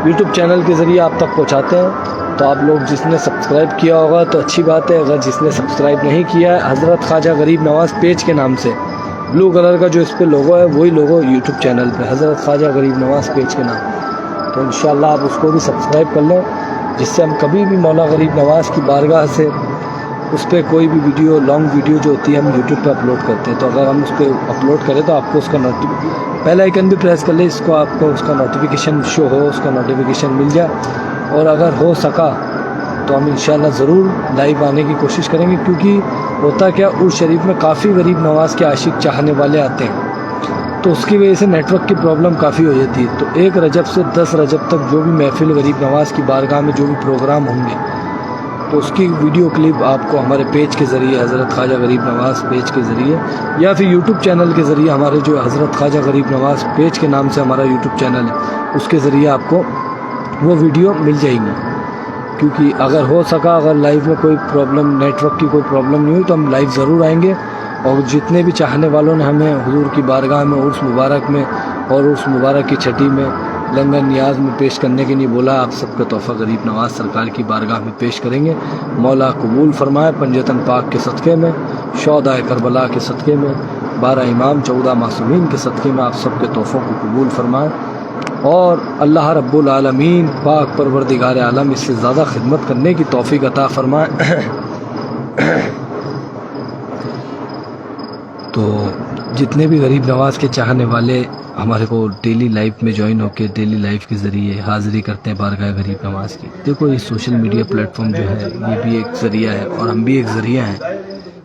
یوٹیوب چینل کے ذریعے آپ تک پہنچاتے ہیں. تو آپ لوگ جس نے سبسکرائب کیا ہوگا تو اچھی بات ہے، اگر جس نے سبسکرائب نہیں کیا ہے حضرت خواجہ غریب نواز پیج کے نام سے بلو کلر کا جو اس پہ لوگو ہے وہی لوگو یوٹیوب چینل پہ حضرت خواجہ غریب نواز پیج کے نام تو انشاءاللہ آپ اس کو بھی سبسکرائب کر لیں، جس سے ہم کبھی بھی مولا غریب نواز کی بارگاہ سے اس پہ کوئی بھی ویڈیو، لانگ ویڈیو جو ہوتی ہے ہم یوٹیوب پہ اپلوڈ کرتے ہیں، تو اگر ہم اس پہ اپلوڈ کریں تو آپ کو اس کا پہلا آئیکن بھی پریس کر لیں، اس کو آپ کو اس کا نوٹیفیکیشن شو ہو، اس کا نوٹیفیکیشن مل جائے، اور اگر ہو سکا تو ہم انشاءاللہ ضرور لائیو آنے کی کوشش کریں گے، کیونکہ ہوتا کیا عرس شریف میں کافی غریب نواز کے عاشق چاہنے والے آتے ہیں، تو اس کی وجہ سے نیٹ ورک کی پرابلم کافی ہو جاتی ہے۔ تو 1 رجب سے 10 رجب تک جو بھی محفل غریب نواز کی بارگاہ میں جو بھی پروگرام ہوں گے، تو اس کی ویڈیو کلپ آپ کو ہمارے پیج کے ذریعے، حضرت خواجہ غریب نواز پیج کے ذریعے، یا پھر یوٹیوب چینل کے ذریعے، ہمارے جو حضرت خواجہ غریب نواز پیج کے نام سے ہمارا یوٹیوب چینل ہے، اس کے ذریعے آپ کو وہ ویڈیو مل جائے گی۔ کیونکہ اگر ہو سکا، اگر لائیو میں کوئی پرابلم، نیٹ ورک کی کوئی پرابلم نہیں ہوئی، تو ہم لائیو ضرور آئیں گے، اور جتنے بھی چاہنے والوں نے ہمیں حضور کی بارگاہ میں عرس مبارک میں اور عرس مبارک کی چھٹی میں لنگر نیاز میں پیش کرنے کے لیے بولا، آپ سب کا تحفہ غریب نواز سرکار کی بارگاہ میں پیش کریں گے۔ مولا قبول فرمائے، پنجتن پاک کے صدقے میں، شہدائے کربلا کے صدقے میں، 12 امام 14 معصومین کے صدقے میں آپ سب کے تحفوں کو قبول فرمائے، اور اللہ رب العالمین پاک پروردگار عالم اس سے زیادہ خدمت کرنے کی توفیق عطا فرمائے۔ تو جتنے بھی غریب نواز کے چاہنے والے ہمارے کو ڈیلی لائف میں جوائن ہو کے ڈیلی لائف کے ذریعے حاضری کرتے ہیں بارگاہ غریب نواز کی، دیکھو یہ سوشل میڈیا پلیٹ فارم جو ہے یہ بھی ایک ذریعہ ہے، اور ہم بھی ایک ذریعہ ہیں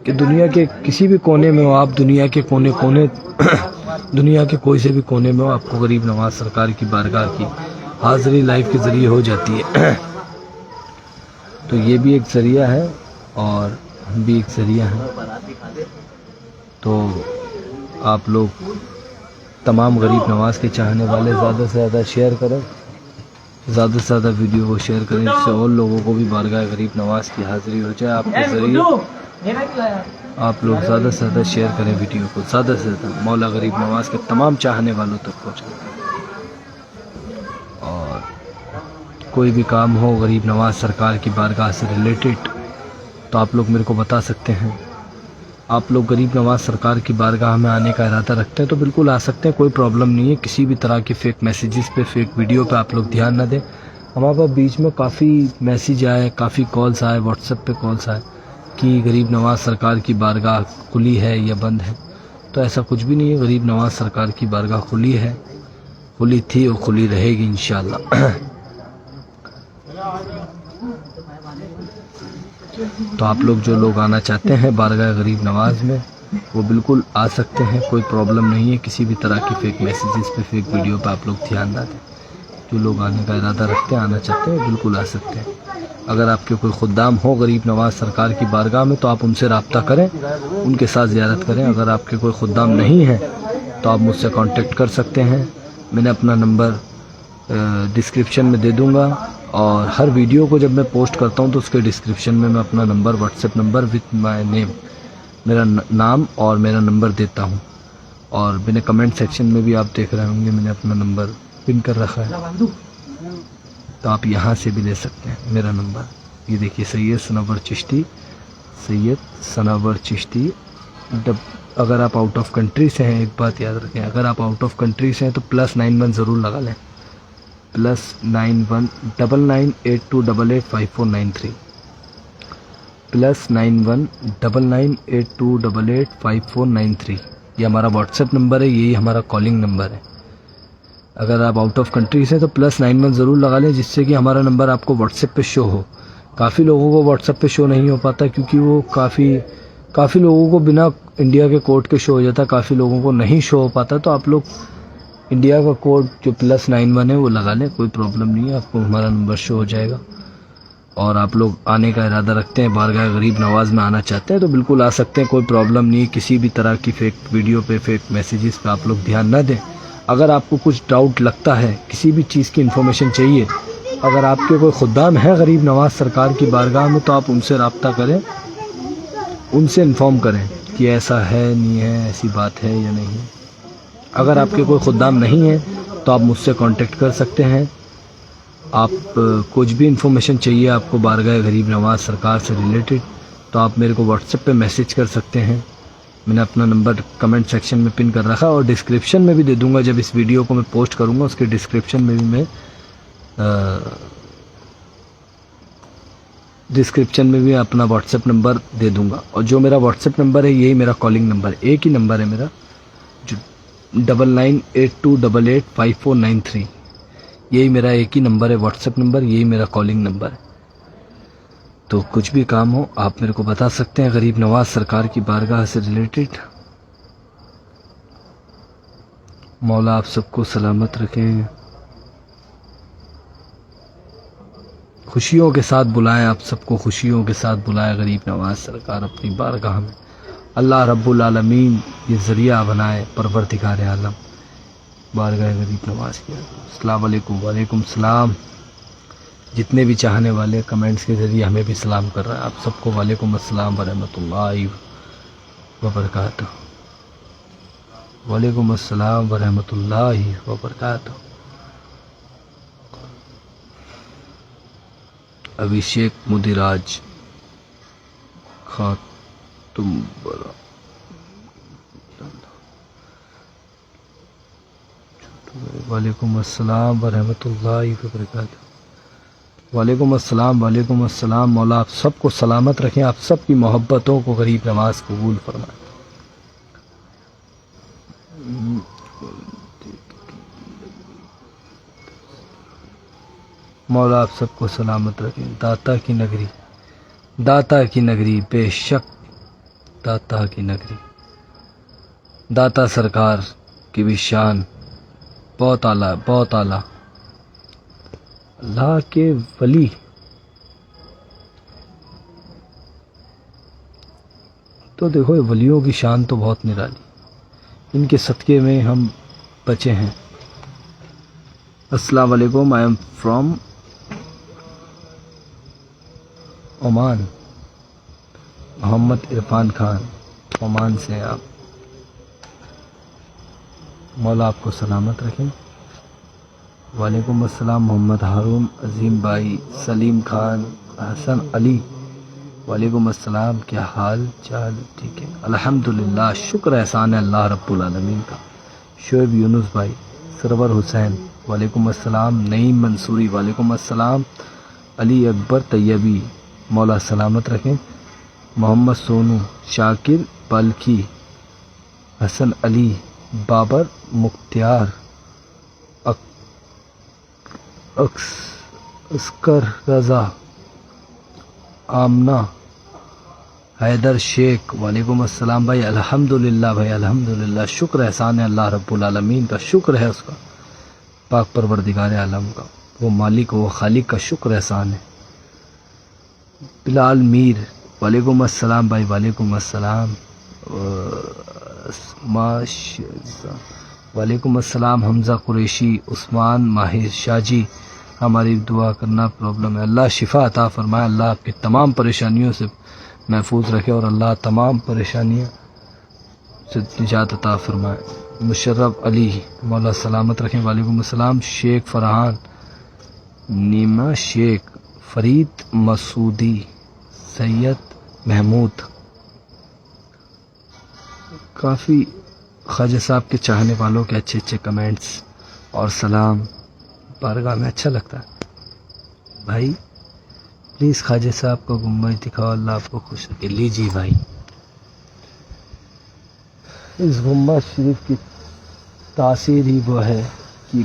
کہ دنیا کے کسی بھی کونے میں ہو آپ، دنیا کے دنیا کے کوئی سے بھی کونے میں ہو، آپ کو غریب نواز سرکار کی بارگاہ کی حاضری لائف کے ذریعے ہو جاتی ہے۔ تو یہ بھی ایک ذریعہ ہے اور ہم بھی ایک ذریعہ ہیں۔ تو آپ لوگ تمام غریب نواز کے چاہنے والے زیادہ سے زیادہ شیئر کریں، زیادہ سے زیادہ ویڈیو کو شیئر کریں، جس سے اور لوگوں کو بھی بارگاہ غریب نواز کی حاضری ہو جائے۔ آپ کے ذریعے آپ لوگ زیادہ سے زیادہ شیئر کریں ویڈیو کو، زیادہ سے زیادہ مولا غریب نواز کے تمام چاہنے والوں تک پہنچائیں۔ اور کوئی بھی کام ہو غریب نواز سرکار کی بارگاہ سے ریلیٹڈ تو آپ لوگ میرے کو بتا سکتے ہیں۔ آپ لوگ غریب نواز سرکار کی بارگاہ میں آنے کا ارادہ رکھتے ہیں تو بالکل آ سکتے ہیں، کوئی پرابلم نہیں ہے۔ کسی بھی طرح کے فیک میسیجز پہ، فیک ویڈیو پہ آپ لوگ دھیان نہ دیں۔ ہمارے پاس بیچ میں کافی میسیج آئے، کافی کالز آئے، واٹس ایپ پہ کالز آئے کہ غریب نواز سرکار کی بارگاہ کھلی ہے یا بند ہے، تو ایسا کچھ بھی نہیں ہے۔ غریب نواز سرکار کی بارگاہ کھلی ہے، کھلی تھی اور کھلی رہے گی انشاءاللہ۔ تو آپ لوگ جو لوگ آنا چاہتے ہیں بارگاہ غریب نواز میں وہ بالکل آ سکتے ہیں، کوئی پرابلم نہیں ہے۔ کسی بھی طرح کی فیک میسیجز پہ، فیک ویڈیو پہ آپ لوگ دھیان نہ دیں۔ جو لوگ آنے کا ارادہ رکھتے ہیں، آنا چاہتے ہیں، بالکل آ سکتے ہیں۔ اگر آپ کے کوئی خدام ہو غریب نواز سرکار کی بارگاہ میں تو آپ ان سے رابطہ کریں، ان کے ساتھ زیارت کریں۔ اگر آپ کے کوئی خدام نہیں ہیں تو آپ مجھ سے کانٹیکٹ کر سکتے ہیں۔ میں نے اپنا نمبر ڈسکرپشن میں دے دوں گا، اور ہر ویڈیو کو جب میں پوسٹ کرتا ہوں تو اس کے ڈسکرپشن میں اپنا number, WhatsApp number with my name, میرا نام اور میرا نمبر دیتا ہوں۔ اور میں نے کمنٹ سیکشن میں بھی آپ دیکھ رہے ہوں گے میں نے اپنا نمبر پن کر رکھا ہے، تو آپ یہاں سے بھی لے سکتے ہیں میرا نمبر۔ یہ دیکھیے سید ثناور چشتی، سید ثناور چشتی۔ اگر آپ آؤٹ آف کنٹری سے ہیں، ایک بات یاد رکھیں، اگر آپ آؤٹ آف کنٹری سے ہیں تو +91 ضرور لگا لیں، +91 9982885493، +91 9982885493۔ یہ ہمارا واٹس ایپ نمبر ہے، یہی ہمارا کالنگ نمبر ہے۔ اگر آپ آؤٹ آف کنٹری سے تو +91 ضرور لگا لیں، جس سے کہ ہمارا نمبر آپ کو واٹس ایپ پہ شو ہو۔ کافی لوگوں کو واٹس ایپ پہ شو نہیں ہو پاتا، کیونکہ وہ کافی لوگوں کو بنا انڈیا کے کوڈ کے شو ہو جاتا ہے، کافی لوگوں کو نہیں شو ہو پاتا۔ تو آپ لوگ انڈیا کا کوڈ جو +91 ہے وہ لگا لیں، کوئی پرابلم نہیں ہے، آپ کو ہمارا نمبر شو ہو جائے گا۔ اور آپ لوگ آنے کا ارادہ رکھتے ہیں، بارگاہ غریب نواز میں آنا چاہتے ہیں تو بالکل آ سکتے ہیں، کوئی پرابلم نہیں ہے۔ کسی بھی طرح کی فیک ویڈیو پہ، فیک میسیجز پہ آپ لوگ دھیان نہ دیں۔ اگر آپ کو کچھ ڈاؤٹ لگتا ہے، کسی بھی چیز کی انفارمیشن چاہیے، اگر آپ کے کوئی خدام ہیں غریب نواز سرکار کی بارگاہ میں تو آپ ان سے رابطہ کریں، ان سے انفارم کریں کہ ایسا ہے نہیں ہے، ایسی بات ہے یا نہیں۔ اگر آپ کے کوئی خدام نہیں ہیں تو آپ مجھ سے کانٹیکٹ کر سکتے ہیں۔ آپ کچھ بھی انفارمیشن چاہیے آپ کو بارگاہ غریب نواز سرکار سے ریلیٹڈ تو آپ میرے کو واٹس ایپ پہ میسیج کر سکتے ہیں۔ میں نے اپنا نمبر کمنٹ سیکشن میں پن کر رکھا، اور ڈسکرپشن میں بھی دے دوں گا۔ جب اس ویڈیو کو میں پوسٹ کروں گا اس کے ڈسکرپشن میں بھی میں ڈسکرپشن میں بھی اپنا واٹس ایپ نمبر دے دوں گا، اور جو میرا واٹس ایپ نمبر ہے یہی میرا کالنگ نمبر ہے، ایک ہی نمبر ہے میرا جو 9982885493، یہی میرا ایک ہی نمبر ہے واٹس ایپ نمبر، یہی میرا کالنگ نمبر ہے۔ تو کچھ بھی کام ہو آپ میرے کو بتا سکتے ہیں غریب نواز سرکار کی بارگاہ سے ریلیٹڈ۔ مولا آپ سب کو سلامت رکھیں، خوشیوں کے ساتھ بلائیں، آپ سب کو خوشیوں کے ساتھ بلائیں غریب نواز سرکار اپنی بارگاہ میں۔ اللہ رب العالمین یہ ذریعہ بنائے پروردگار عالم بارگاہ غریب نواز کی۔ السلام علیکم۔ وعلیکم السلام۔ جتنے بھی چاہنے والے کمنٹس کے ذریعے ہمیں بھی سلام کر رہے ہیں، آپ سب کو وعلیکم السلام ورحمۃ اللہ وبرکاتہ۔ وعلیکم السلام ورحمۃ اللہ وبرکاتہ۔ ابھیشیک مدیراج خاتم برا، وعلیکم السلام ورحمۃ اللہ وبرکاتہ۔ وعلیکم السلام، وعلیکم السلام۔ مولا آپ سب کو سلامت رکھیں، آپ سب کی محبتوں کو غریب نواز قبول فرمائیں۔ مولا آپ سب کو سلامت رکھیں۔ داتا کی نگری، داتا کی نگری، بے شک داتا کی نگری، داتا سرکار کی بھی شان بہت اعلیٰ، بہت اعلیٰ۔ اللہ کے ولی تو دیکھو، ولیوں کی شان تو بہت نرالی، ان کے صدقے میں ہم بچے ہیں۔ السلام علیکم، I am from Oman. Muhammad Irfan Khan, Oman سے ہیں آپ۔ مولا آپ کو سلامت رکھیں۔ وعلیکم السلام محمد ہارون، عظیم بھائی، سلیم خان، حسن علی، وعلیکم السلام، کیا حال چال؟ ٹھیک ہے الحمدللہ، شکر احسان ہے اللہ رب العالمین کا۔ شعیب یونس بھائی، سرور حسین، وعلیکم السلام، نعیم منصوری، وعلیکم السلام، علی اکبر طیبی، مولا سلامت رکھیں۔ محمد سونو، شاکر بلکھی، حسن علی، بابر مختار، اسکر رضا، آمنہ، حیدر شیخ، وعلیکم السلام بھائی۔ الحمدللہ بھائی، الحمدللہ، شکر احسان ہے اللہ رب العالمین کا، شکر ہے اس کا، پاک پروردگار عالم کا، وہ مالک وہ خالق کا شکر احسان ہے۔ بلال میر، وعلیکم السلام بھائی، وعلیکم السلام، وعلیکم السلام، حمزہ قریشی، عثمان ماہر شاہ جی، ہماری دعا کرنا، پرابلم ہے، اللہ شفا عطا فرمائے، اللہ آپ کی تمام پریشانیوں سے محفوظ رکھے، اور اللہ تمام پریشانیوں سے نجات عطا فرمائے۔ مشرف علی، مولا سلامت رکھیں۔ وعلیکم السلام، شیخ فرحان، نیما شیخ، فرید مسعودی، سید محمود، کافی خواجہ صاحب کے چاہنے والوں کے اچھے اچھے کمنٹس اور سلام، بارگاہ میں اچھا لگتا ہے بھائی۔ پلیز خواجہ صاحب کا گنبد دکھاؤ، اللہ آپ کو خوش رکھے۔ لیجیے بھائی، اس گنبد شریف کی تاثیر ہی وہ ہے کہ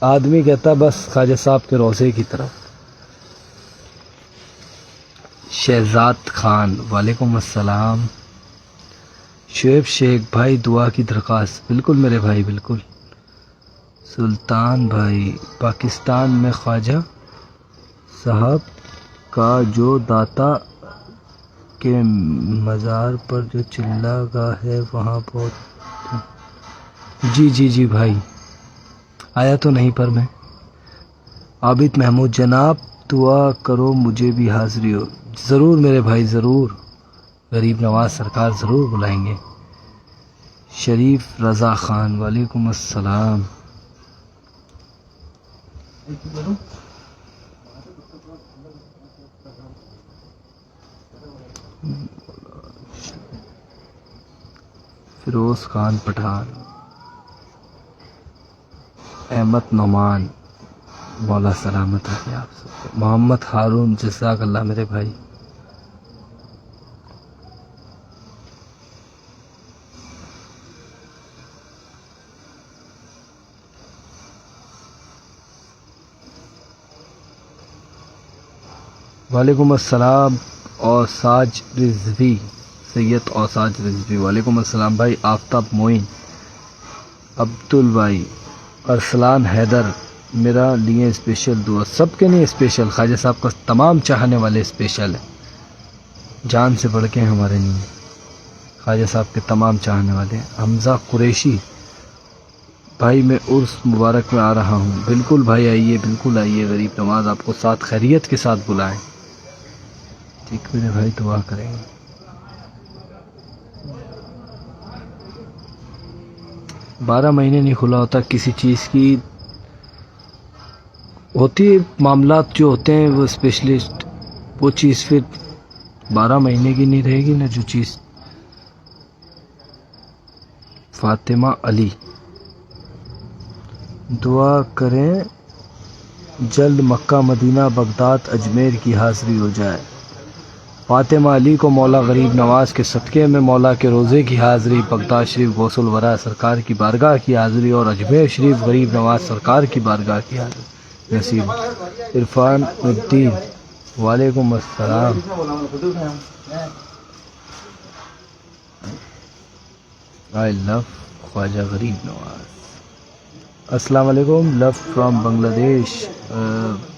آدمی کہتا بس خواجہ صاحب کے روضے کی طرف۔ شہزاد خان، وعلیکم السلام۔ شعیب شیخ بھائی، دعا کی درخواست، بالکل میرے بھائی، بالکل۔ سلطان بھائی، پاکستان میں خواجہ صاحب کا جو داتا کے مزار پر جو چلا گا ہے وہاں بہت، جی جی جی بھائی، آیا تو نہیں پر میں۔ عابد محمود، جناب دعا کرو مجھے بھی حاضری ہو۔ ضرور میرے بھائی، ضرور، غریب نواز سرکار ضرور بلائیں گے۔ شریف رضا خان، وعلیکم السلام۔ فیروز خان پٹھان، احمد نعمان، مولا سلامت رکھے آپ سب کو۔ محمد ہارون، جزاک اللہ میرے بھائی۔ وعلیکم السلام اوساج رضوی، سید اوساج رضوی، وعلیکم السلام بھائی۔ آفتاب معین، عبدل بھائی، ارسلان حیدر، میرا لیے اسپیشل دعا۔ سب کے لیے اسپیشل، خواجہ صاحب کا تمام چاہنے والے اسپیشل ہیں، جان سے بڑھ کے ہیں ہمارے لیے خواجہ صاحب کے تمام چاہنے والے۔ حمزہ قریشی، بھائی میں عرس مبارک میں آ رہا ہوں۔ بالکل بھائی آئیے، بالکل آئیے، غریب نواز آپ کو ساتھ خیریت کے ساتھ بلائیں۔ ٹھیک میرے بھائی، دعا کریں گے۔ 12 مہینے نہیں کھلا ہوتا کسی چیز کی، ہوتی معاملات جو ہوتے ہیں وہ اسپیشلسٹ، وہ چیز پھر 12 مہینے کی نہیں رہے گی نا جو چیز۔ فاطمہ علی، دعا کریں جلد مکہ مدینہ بغداد اجمیر کی حاضری ہو جائے۔ فاطمہ علی کو مولا غریب نواز کے صدقے میں مولا کے روزے کی حاضری، بغداد شریف غوث الورا سرکار کی بارگاہ کی حاضری اور اجمیر شریف غریب نواز سرکار کی بارگاہ کی حاضری نصیب۔ عرفان الدین، وعلیکم السلام۔ آئی لو خواجہ غریب نواز۔ السلام علیکم، لو فرام بنگلہ دیش۔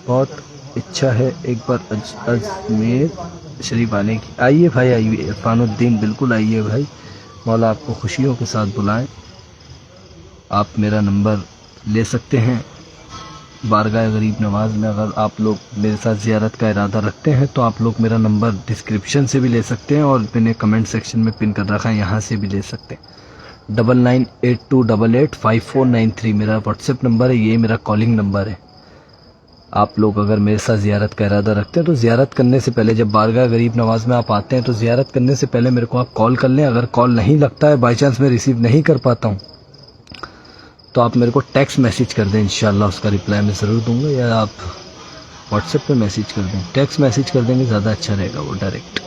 بہت اچھا ہے ایک بار اجمیر شریف آنے کی۔ آئیے بھائی آئیے، عرفان الدین بالکل آئیے بھائی، مولا آپ کو خوشیوں کے ساتھ بلائیں۔ آپ میرا نمبر لے سکتے ہیں بارگاہ غریب نواز میں، اگر آپ لوگ میرے ساتھ زیارت کا ارادہ رکھتے ہیں تو آپ لوگ میرا نمبر ڈسکرپشن سے بھی لے سکتے ہیں اور میں نے کمنٹ سیکشن میں پن کر رکھا ہے، یہاں سے بھی لے سکتے ہیں۔ 9982885493 میرا واٹس ایپ نمبر ہے، یہ میرا کالنگ نمبر ہے۔ آپ لوگ اگر میرے ساتھ زیارت کا ارادہ رکھتے ہیں تو زیارت کرنے سے پہلے، جب بارگاہ غریب نواز میں آپ آتے ہیں تو زیارت کرنے سے پہلے میرے کو آپ کال کر لیں۔ اگر کال نہیں لگتا ہے، بائی چانس میں ریسیو نہیں کر پاتا ہوں، تو آپ میرے کو ٹیکسٹ میسیج کر دیں، انشاءاللہ اس کا رپلائی میں ضرور دوں گا، یا آپ واٹس ایپ پہ میسیج کر دیں، ٹیکسٹ میسیج کر دیں گے زیادہ اچھا رہے گا، وہ ڈائریکٹ،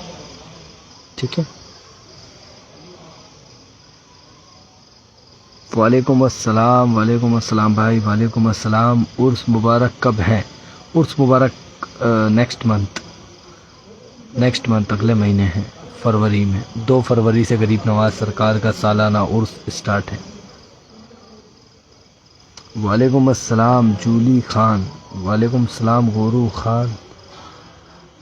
ٹھیک ہے۔ وعلیکم السلام، وعلیکم السلام بھائی، وعلیکم السلام۔ عرس مبارک کب ہے؟ عرس مبارک نیکسٹ منتھ، اگلے مہینے ہے، فروری میں، 2 فروری سے غریب نواز سرکار کا سالانہ عرس اسٹارٹ ہے۔ وعلیکم السلام جولی خان، وعلیکم السلام غورو خان۔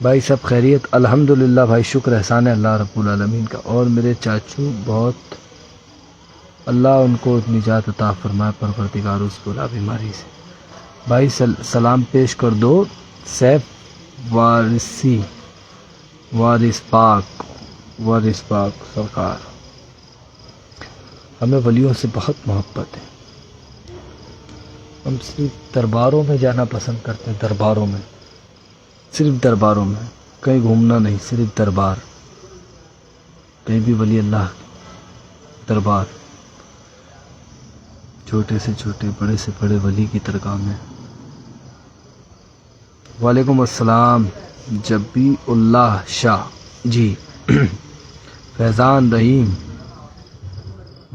بھائی سب خیریت؟ الحمدللہ بھائی، شکر احسان ہے اللہ رب العالمین کا۔ اور میرے چاچو بہت، اللہ ان کو نجات عطا فرمائے پروردگار اس بلا بیماری سے۔ بھائی سلام پیش کر دو سیف وارث پاک سرکار۔ ہمیں ولیوں سے بہت محبت ہے، ہم صرف درباروں میں جانا پسند کرتے ہیں، درباروں میں، صرف درباروں میں، کہیں گھومنا نہیں، صرف دربار، کہیں بھی ولی اللہ دربار، چھوٹے سے چھوٹے، بڑے سے بڑے ولی کی درگاہ میں۔ وعلیکم السلام جبی اللہ شاہ جی۔ Faizan Rahim,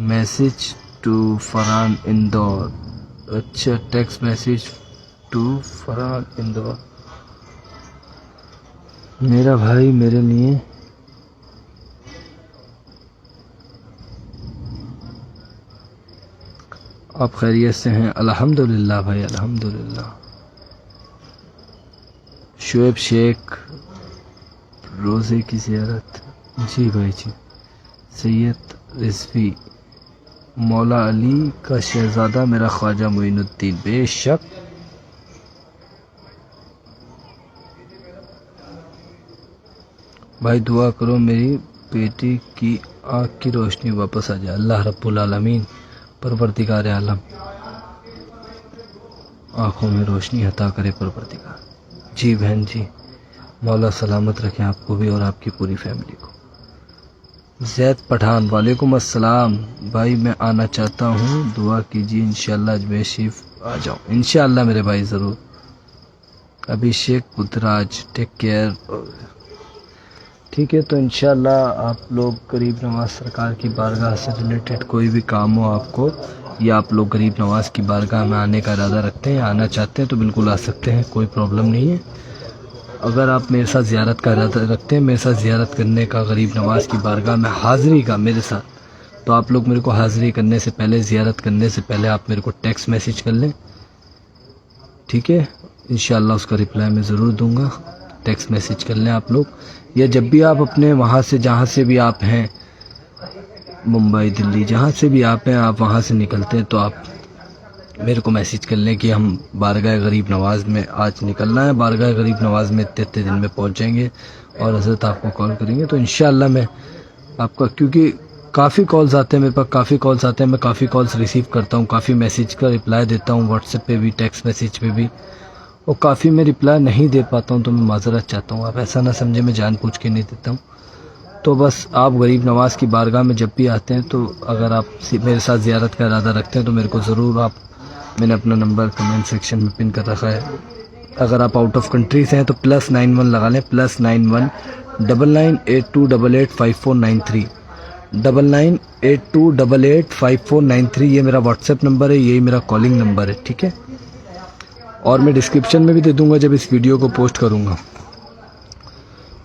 message to Farhan Indore. اچھا، text message to Farhan Indore. میرا بھائی میرے لیے آپ خیریت سے ہیں؟ الحمدللہ بھائی، الحمدللہ۔ شعیب شیخ، روزے کی زیارت، جی بھائی جی۔ سید رضوی، مولا علی کا شہزادہ میرا خواجہ معین الدین، بے شک۔ بھائی دعا کرو میری بیٹی کی آنکھ کی روشنی واپس آ جائے، اللہ رب العالمین پروردگار عالم آنکھوں میں روشنی عطا کرے پروردگار۔ جی بہن جی، مولا سلامت رکھیں آپ کو بھی اور آپ کی پوری فیملی کو۔ زید پٹھان، وعلیکم السلام بھائی، میں آنا چاہتا ہوں، دعا کیجیے انشاءاللہ اجمیر شریف آ جاؤں۔ انشاءاللہ میرے بھائی ضرور ابھیشیک بدراج، ٹیک کیئر. ٹھیک ہے، تو انشاءاللہ آپ لوگ غریب نواز سرکار کی بارگاہ سے ریلیٹڈ کوئی بھی کام ہو آپ کو، یا آپ لوگ غریب نواز کی بارگاہ میں آنے کا ارادہ رکھتے ہیں، آنا چاہتے ہیں تو بالکل آ سکتے ہیں، کوئی پرابلم نہیں ہے. اگر آپ میرے ساتھ زیارت کا ارادہ رکھتے ہیں، میرے ساتھ زیارت کرنے کا، غریب نواز کی بارگاہ میں حاضری کا میرے ساتھ، تو آپ لوگ میرے کو حاضری کرنے سے پہلے، زیارت کرنے سے پہلے آپ میرے کو ٹیکسٹ میسیج کر لیں. ٹھیک ہے، انشاءاللہ اس کا رپلائی میں ضرور دوں گا. ٹیکسٹ میسیج کر لیں آپ لوگ، یا جب بھی آپ اپنے وہاں سے، جہاں سے بھی آپ ہیں، ممبئی، دلی، جہاں سے بھی آپ ہیں، آپ وہاں سے نکلتے ہیں تو آپ میرے کو میسیج کر لیں کہ ہم بارگاہ غریب نواز میں آج نکلنا ہے، بارگاہ غریب نواز میں اتنے دن میں پہنچیں گے، اور حضرت آپ کو کال کریں گے. تو انشاءاللہ میں آپ کا، کیونکہ کافی کالز آتے ہیں میرے پاس، کافی کالز آتے ہیں، میں کافی کالز ریسیو کرتا ہوں، کافی میسیج کا رپلائی دیتا ہوں، واٹس ایپ پہ بھی، ٹیکسٹ میسیج پہ بھی، اور کافی میں رپلائی نہیں دے پاتا ہوں، تو میں معذرت چاہتا ہوں. آپ ایسا نہ سمجھے میں جان پوچھ کے نہیں دیتا ہوں. تو بس آپ غریب نواز کی بارگاہ میں جب بھی آتے ہیں تو اگر آپ میرے ساتھ زیارت کا ارادہ رکھتے ہیں تو میرے کو ضرور آپ، میں نے اپنا نمبر کمنٹ سیکشن میں پن کر رکھا ہے. اگر آپ آؤٹ آف کنٹری سے ہیں تو +91 لگا لیں، +91 9982885493، 9982885493. یہ میرا واٹس ایپ نمبر ہے، یہی میرا کالنگ نمبر ہے. ٹھیک ہے، اور میں ڈسکرپشن میں بھی دے دوں گا جب اس ویڈیو کو پوسٹ کروں گا.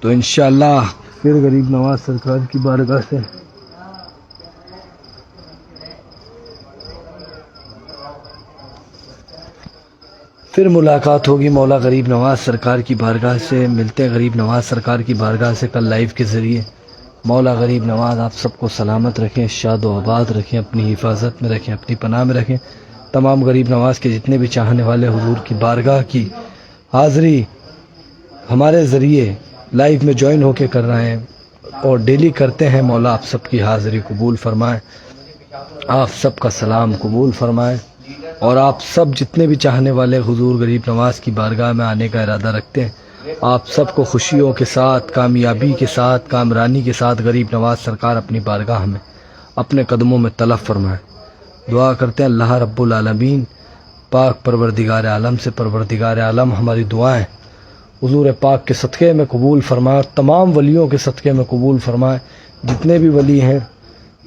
تو انشاءاللہ پھر غریب نواز سرکار کی بارگاہ سے پھر ملاقات ہوگی. مولا غریب نواز سرکار کی بارگاہ سے ملتے ہیں، غریب نواز سرکار کی بارگاہ سے کل لائیو کے ذریعے. مولا غریب نواز آپ سب کو سلامت رکھیں، شاد و آباد رکھیں، اپنی حفاظت میں رکھیں، اپنی پناہ میں رکھیں. تمام غریب نواز کے جتنے بھی چاہنے والے حضور کی بارگاہ کی حاضری ہمارے ذریعے لائیو میں جوائن ہو کے کر رہے ہیں اور ڈیلی کرتے ہیں، مولا آپ سب کی حاضری قبول فرمائیں، آپ سب کا سلام قبول فرمائیں. اور آپ سب جتنے بھی چاہنے والے حضور غریب نواز کی بارگاہ میں آنے کا ارادہ رکھتے ہیں، آپ سب کو خوشیوں کے ساتھ، کامیابی کے ساتھ، کامرانی کے ساتھ غریب نواز سرکار اپنی بارگاہ میں اپنے قدموں میں طلب فرمائیں. دعا کرتے ہیں اللہ رب العالمین پاک پروردگار عالم سے، پروردگار عالم ہماری دعائیں حضور پاک کے صدقے میں قبول فرمائے، تمام ولیوں کے صدقے میں قبول فرمائے. جتنے بھی ولی ہیں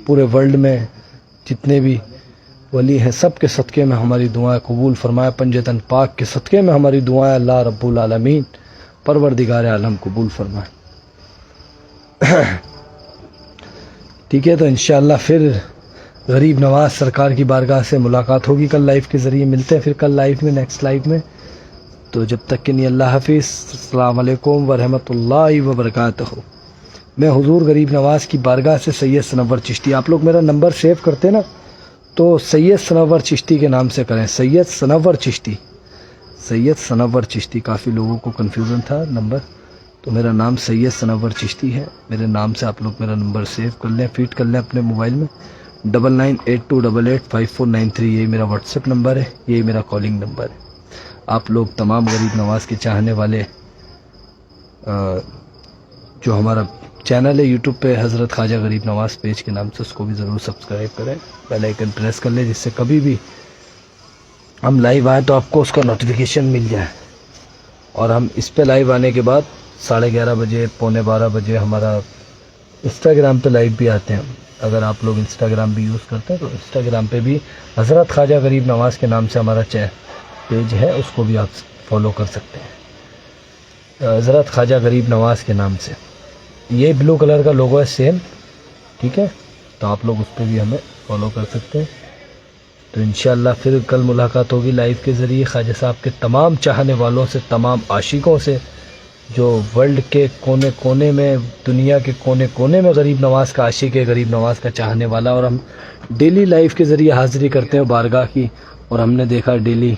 پورے ورلڈ میں، جتنے بھی ولی ہیں، سب کے صدقے میں ہماری دعائیں قبول فرمائے. پنجتن پاک کے صدقے میں ہماری دعائیں اللہ رب العالمین پروردگار عالم قبول فرمائے. ٹھیک ہے، تو انشاءاللہ پھر غریب نواز سرکار کی بارگاہ سے ملاقات ہوگی کل لائیو کے ذریعے. ملتے ہیں پھر کل لائیو میں، نیکسٹ لائیو میں. تو جب تک کہ نہیں، اللہ حافظ، السلام علیکم ورحمۃ اللہ وبرکاتہ. میں حضور غریب نواز کی بارگاہ سے سید سنور چشتی. آپ لوگ میرا نمبر سیو کرتے نا تو سید سنور چشتی کے نام سے کریں، سید سنور چشتی، سید سنور چشتی. کافی لوگوں کو کنفیوژن تھا نمبر، تو میرا نام سید سنور چشتی ہے. میرے نام سے آپ لوگ میرا نمبر سیو کر لیں، فیڈ کر لیں اپنے موبائل میں، 9982885493. یہی میرا واٹس ایپ نمبر ہے، یہی میرا کالنگ نمبر ہے. آپ لوگ تمام غریب نواز کے چاہنے والے، جو ہمارا چینل ہے یوٹیوب پہ حضرت خواجہ غریب نواز پیج کے نام سے، اس کو بھی ضرور سبسکرائب کریں، بیل آئیکن پریس کر لیں، جس سے کبھی بھی ہم لائیو آئیں تو آپ کو اس کا نوٹیفیکیشن مل جائے. اور ہم اس پہ لائیو آنے کے بعد 11:30 بجے، 11:45 بجے ہمارا انسٹاگرام پہ لائیو بھی آتے ہیں. اگر آپ لوگ انسٹاگرام بھی یوز کرتے ہیں تو انسٹاگرام پہ بھی حضرت خواجہ غریب نواز کے نام سے ہمارا پیج ہے، اس کو بھی آپ فالو کر سکتے ہیں، حضرت خواجہ غریب نواز کے نام سے. یہ بلو کلر کا لوگو ہے سیم، ٹھیک ہے، تو آپ لوگ اس پہ بھی ہمیں فالو کر سکتے ہیں. تو انشاءاللہ پھر کل ملاقات ہوگی لائیو کے ذریعے خواجہ صاحب کے تمام چاہنے والوں سے، تمام عاشقوں سے، جو ورلڈ کے کونے کونے میں، دنیا کے کونے کونے میں غریب نواز کا عاشق ہے، غریب نواز کا چاہنے والا. اور ہم ڈیلی لائیو کے ذریعے حاضری کرتے ہیں بارگاہ کی، اور ہم نے دیکھا ڈیلی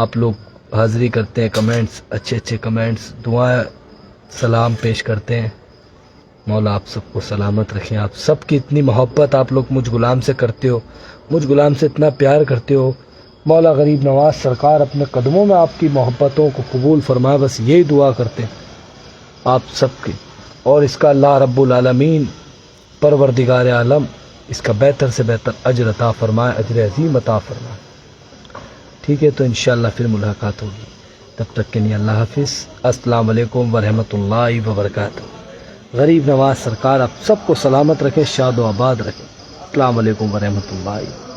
آپ لوگ حاضری کرتے ہیں، کمنٹس، اچھے اچھے کمنٹس، دعائیں، سلام پیش کرتے ہیں. مولا آپ سب کو سلامت رکھیں. آپ سب کی اتنی محبت آپ لوگ مجھ غلام سے کرتے ہو، مجھ غلام سے اتنا پیار کرتے ہو. مولا غریب نواز سرکار اپنے قدموں میں آپ کی محبتوں کو قبول فرمائے، بس یہی دعا کرتے ہیں آپ سب کی. اور اس کا اللہ رب العالمین پروردگار عالم اس کا بہتر سے بہتر اجر عطا فرمائے، اجر عظیم عطا فرمائے. ٹھیک ہے، تو انشاءاللہ پھر ملاقات ہوگی. تب تک کے لیے اللہ حافظ. السلام علیکم ورحمۃ اللہ وبرکاتہ. غریب نواز سرکار آپ سب کو سلامت رکھے، شاد و آباد رکھے. السلام علیکم ورحمۃ اللہ.